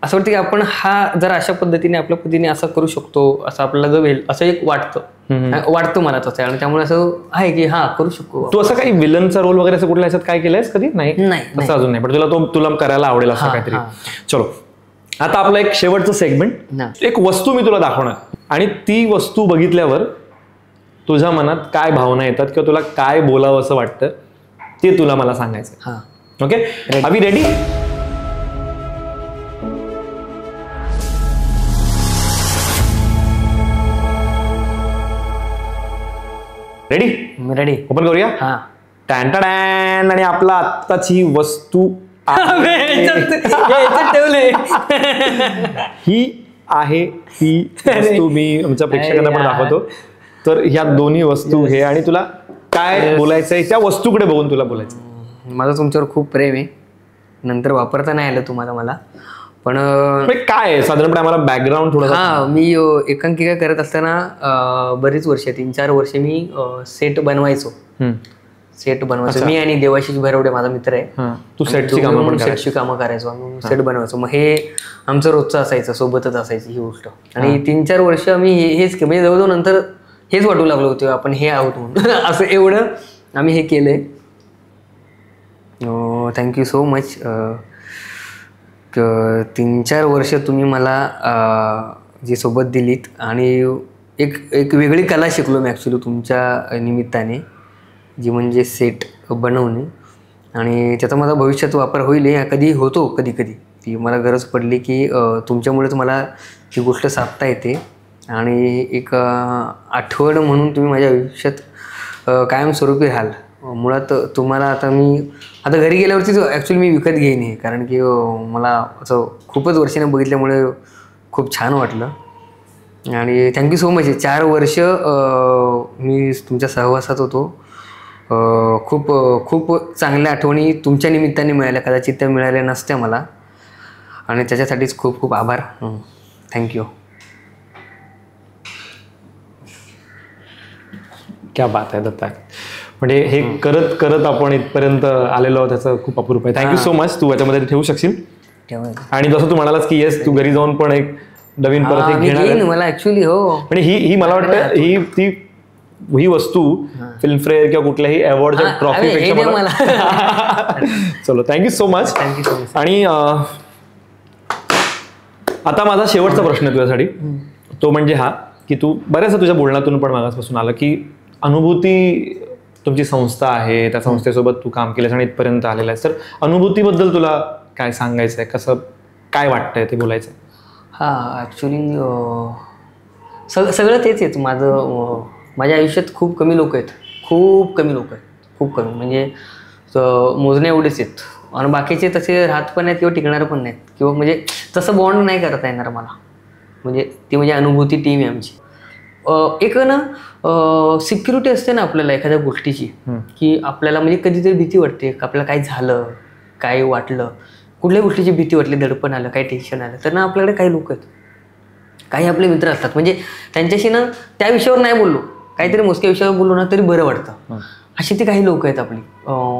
वाटतं की आपण हा जर अशा पद्धतीने आपल्या पद्धतीने असं करू शकतो, असं आपल्याला जमेल, असं एक वाटतं मला तसं, आणि त्यामुळे असं आहे की हा करू शकतो. तू असं काही विलनचा रोल वगैरे असं कुठल्या याच्यात काय केलंयस कधी? नाही, असं अजून नाही, पण तुला करायला आवडेल असं काहीतरी. चलो, आता आपलं एक शेवटचं सेगमेंट, एक वस्तू मी तुला दाखवणार, आणि ती वस्तू बघितल्यावर तुझ्या मनात काय भावना येतात किंवा तुला काय बोलावं असं वाटतं ते तुला मला सांगायचं. Okay, are we ready? Ready? Open करूया. टॅन, आणि आपला आत्ताची वस्तू ही आहे, ती वस्तू मी आमच्या प्रेक्षकांना पण दाखवतो. तर ह्या दोन्ही वस्तू हे, आणि तुला काय बोलायचंय त्या वस्तूकडे बघून तुला बोलायचं. माझं तुमच्यावर खूप प्रेम आहे, नंतर वापरता नाही आलं तुम्हाला मला, पण काय आहे साधारणपणे आम्हाला बॅकग्राऊंड थोडं. मी एकांकिका करत असताना बरीच वर्ष, 3-4 वर्ष मी सेट बनवायचो. सेट बनवायचो मी आणि देवाशीष भैरवडे माझा मित्र आहे. तू सेटची कामं करायचो आम्ही, सेट बनवायचो. मग हे आमचं रोजचं असायचं, सोबतच असायची ही गोष्ट. आणि 3-4 वर्ष आम्ही हेच म्हणजे जवळजवळ नंतर हेच वाटू लागलो होतो आपण हे आहोत म्हणून असं एवढं आम्ही हे केलंय. Thank you so much. 3-4 वर्ष तुम्ही मला जी सोबत दिलीत आणि एक वेगळी कला शिकलो मी ॲक्च्युली तुमच्या निमित्ताने, जी म्हणजे सेट बनवणे. आणि त्याचा माझा भविष्यात वापर होईल कधी होतो कधी ती मला गरज पडली की तुमच्यामुळेच मला ती गोष्ट साधता येते. आणि एक आठवण म्हणून तुम्ही माझ्या आयुष्यात कायमस्वरूपी राहाल. मुळात तुम्हाला आता घरी गेल्यावरतीच ॲक्च्युली मी विकत घेईन हे, कारण की मला असं खूपच वर्षाने बघितल्यामुळे खूप छान वाटलं. आणि थँक्यू सो मच. 4 वर्ष मी तुमच्या सहवासात होतो. खूप खूप चांगल्या आठवणी तुमच्या निमित्ताने मिळाल्या, कदाचित त्या मिळाल्या नसत्या मला. आणि त्याच्यासाठीच खूप खूप आभार. थँक्यू. क्या बात आहे दत्ता. म्हणजे हे करत करत आपण इथपर्यंत आलेलो त्याचं खूप अपूर्व आहे. Thank you so much. तू याच्यामध्ये ठेवू शकशील. आणि जसं तू म्हणालास की येस तू घरी जाऊन पण एक नवीन परत एक घेणार मला ऍक्च्युली. हो, आणि ही मला वाटतं ही वस्तू फिल्मफेअर किंवा कुठल्याही अवॉर्डच्या ट्रॉफीपेक्षा चलो थँक्यू सो मच. आणि आता माझा शेवटचा प्रश्न आहे तुझ्यासाठी, तो म्हणजे हा की तू बऱ्याच तुझ्या बोलण्यातून पण मागासपासून आला की अनुभूती तुमची संस्था आहे, त्या संस्थेसोबत तू काम केलंस आणि इथपर्यंत आलेला आहेस. तर अनुभूतीबद्दल तुला काय सांगायचं आहे, कसं काय वाटतंय ते बोलायचं? ॲक्च्युली सगळं तेच आहे. माझ्या आयुष्यात खूप कमी लोक आहेत, खूप कमी म्हणजे मोजण्या एवढेच आहेत. आणि बाकीचे तसे राहत पण नाहीत किंवा टिकणार पण नाहीत, किंवा म्हणजे तसं बॉन्ड नाही करता येणार मला. म्हणजे ती म्हणजे अनुभूती टीम आहे आमची. एक ना सिक्युरिटी असते ना आपल्याला एखाद्या गोष्टीची, की आपल्याला म्हणजे कधीतरी भीती वाटते, आपल्याला काय झालं, काय वाटलं, कुठल्या गोष्टीची भीती वाटली, दडपण आलं, काही टेन्शन आलं, तर ना आपल्याकडे काही लोक आहेत, काही आपले मित्र असतात, म्हणजे त्यांच्याशी ना त्या विषयावर नाही बोललो, काहीतरी मोजक्या विषयावर बोललो ना तरी बरं वाटतं. अशी ती काही लोक आहेत आपली.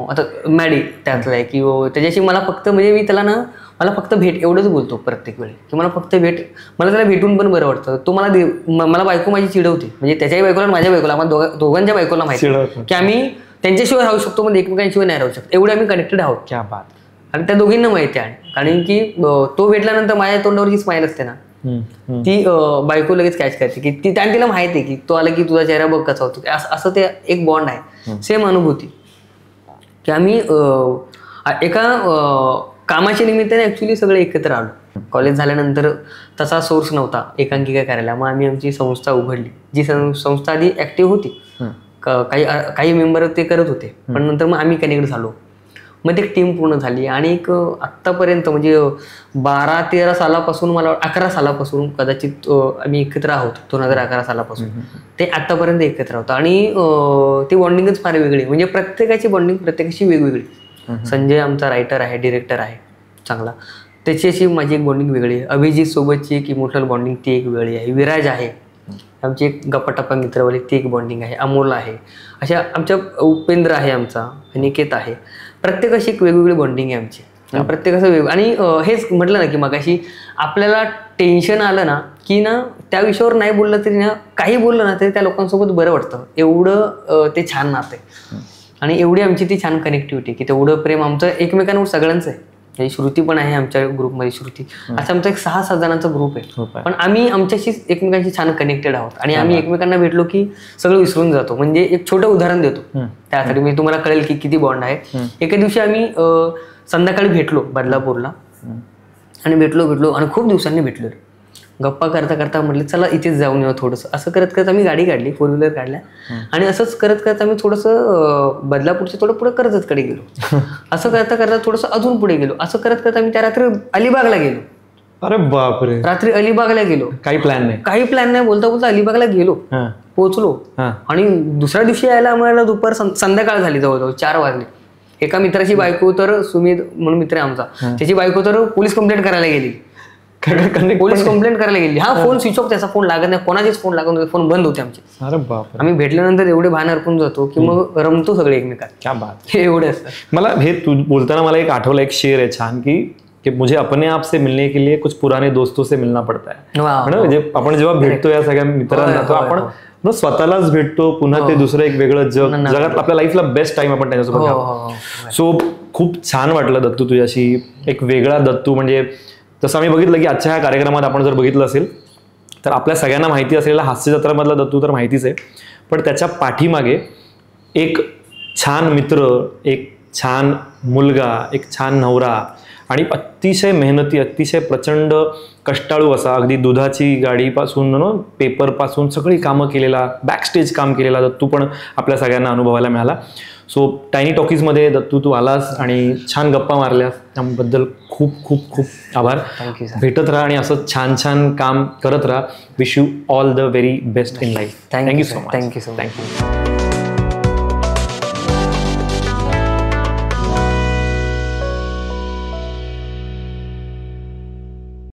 आता मॅडी त्यातलं आहे की त्याच्याशी मला फक्त म्हणजे मी त्याला ना मला फक्त भेट एवढंच बोलतो प्रत्येक वेळी की मला फक्त भेट, मला त्याला भेटून पण बरं वाटतं. तो मला बायको माझी चिडवते, म्हणजे त्याच्याही बायकोला आणि माझ्या बायकोला, आम्हाला दोघांच्या बायकोला माहिती की आम्ही त्यांच्याशिवाय राहू शकतो, म्हणजे एकमेकांशिवाय नाही राहू शकतो, एवढे आम्ही कनेक्टेड आहोत. क्या बात. आणि त्या दोघींना माहिती आहे, कारण की तो भेटल्यानंतर माझ्या तोंडावर जी स्माईल असते ना ती बायको लगेच कॅच करते की ती, आणि तिला माहिती आहे की तो आला की तुझा चेहरा बघ कसा होतो, असं ते एक बॉन्ड आहे. सेम अनुभूती की आम्ही एका कामाच्या निमित्ताने ॲक्च्युली सगळे एकत्र आलो. कॉलेज झाल्यानंतर तसा सोर्स नव्हता एकांकिका करायला, मग आम्ही आमची संस्था उघडली, जी संस्था आधी ॲक्टिव्ह होती, काही मेंबर ते करत होते, पण नंतर मग आम्ही कनेक्ट झालो, मग ती एक टीम पूर्ण झाली. आणि एक आत्तापर्यंत म्हणजे 12-13 सालापासून, मला 11 सालापासून कदाचित आम्ही एकत्र आहोत. 2011 सालापासून ते आत्तापर्यंत एकत्र आहोत. आणि ती बॉन्डिंगच फार वेगळी, म्हणजे प्रत्येकाची बॉन्डिंग प्रत्येकाची वेगवेगळी. संजय आमचा रायटर आहे, डिरेक्टर आहे चांगला, त्याच्याशी माझी एक बॉन्डिंग वेगळी आहे. अभिजित सोबतची एक इमोशनल बॉन्डिंग ती एक वेगळी आहे. विराज आहे आमची एक गप्पाटप्पा मित्रवाली, ती एक बॉन्डिंग आहे. अमोल आहे, अशा आमच्या उपेंद्र आहे आमचा, अनिकेत आहे, प्रत्येकाशी एक वेगवेगळी बॉन्डिंग आहे आमची. आणि प्रत्येकाचं आणि हेच म्हटलं ना की मगाशी आपल्याला टेन्शन आलं ना की ना त्या विषयावर नाही बोललं तरी ना, काही बोललं ना तरी त्या लोकांसोबत बरं वाटतं, एवढं ते छान नातं आहे. आणि एवढी आमची ती छान कनेक्टिव्हिटी की तेवढं प्रेम आमचं एकमेकांवर सगळ्यांचं आहे. श्रुती पण आहे आमच्या ग्रुपमध्ये, श्रुती असं आमचा एक 6-7 जणांचा ग्रुप आहे, पण आम्ही आमच्याशी एकमेकांशी छान कनेक्टेड आहोत. आणि आम्ही एकमेकांना भेटलो की सगळं विसरून जातो. म्हणजे एक छोटं उदाहरण देतो त्यासाठी, म्हणजे तुम्हाला कळेल की किती बॉन्ड आहे. एका दिवशी आम्ही संध्याकाळी भेटलो बदलापूरला, आणि भेटलो आणि खूप दिवसांनी भेटलो. गप्पा करता करता म्हटलं चला इथेच जाऊन येऊ थोडंसं. असं करत करत आम्ही गाडी काढली, 4 व्हीलर काढल्या, आणि असंच करत करत आम्ही थोडंसं बदलापूरच्या थोडं पुढे कर्जतकडे गेलो. असं करता करता थोडंसं अजून पुढे गेलो. असं करत करत आम्ही त्या रात्री अलिबागला गेलो. अरे बापरे. रात्री अलिबागला गेलो, काही प्लॅन नाही, बोलता बोलता अलिबागला गेलो, पोहोचलो. आणि दुसऱ्या दिवशी यायला आम्हाला दुपार संध्याकाळ झाली, जवळजवळ 4 वाजले. एका मित्राची बायको तर, सुमित म्हणून मित्र आहे आमचा, त्याची बायको तर पोलीस कंप्लेंट करायला गेली पोलीस कंप्लेंट करायला गेली. हा फोन स्विच ऑफ, त्याचा फोन लागत नाही, कोणाचेच फोन लागत नव्हते, फोन बंद होते आमचे. अरे बाप, आम्ही भेटल्यानंतर एवढे भान हरपून जातो की मग रमतो सगळे एकमेकात. क्या बात. हे एवढे असतं. मला हे तू बोलताना मला एक आठवलं, एक शेर आहे छान की मुझे अपने आप से मिलने के लिए कुछ पुराने दोस्तों से मिलना पड़ता है. म्हणजे आपण जेव्हा भेटतो या सगळ्या मित्रांना तो आपण स्वतःलाच भेटतो, पुन्हा ते दुसरं एक वेगळं जग, जगात आपल्या लाईफला बेस्ट टाइम आपण त्यांच्यासोबत घालतो. सो खूप छान वाटलं दत्तू तुझ्याशी. एक वेगळा दत्तू, म्हणजे जसं आम्ही बघितलं की आजच्या ह्या कार्यक्रमात आपण जर बघितलं असेल तर आपल्या सगळ्यांना माहिती असलेला हास्य जत्रामधला दत्तू तर माहितीच आहे, पण त्याच्या पाठीमागे एक छान मित्र, एक छान मुलगा, एक छान नवरा आणि अतिशय मेहनती, अतिशय प्रचंड कष्टाळू असा, अगदी दुधाची गाडीपासून पेपरपासून सगळी कामं केलेला, बॅकस्टेज काम केलेला दत्तू पण आपल्या सगळ्यांना अनुभवायला मिळाला. सो टायनी टॉकीजमध्ये दत्तू तू आलास आणि छान गप्पा मारल्यास, त्याबद्दल खूप खूप खूप आभार. भेटत राहा आणि असं छान छान काम करत राहा. Wish you all the very best in life. Thank you so much. Thank you.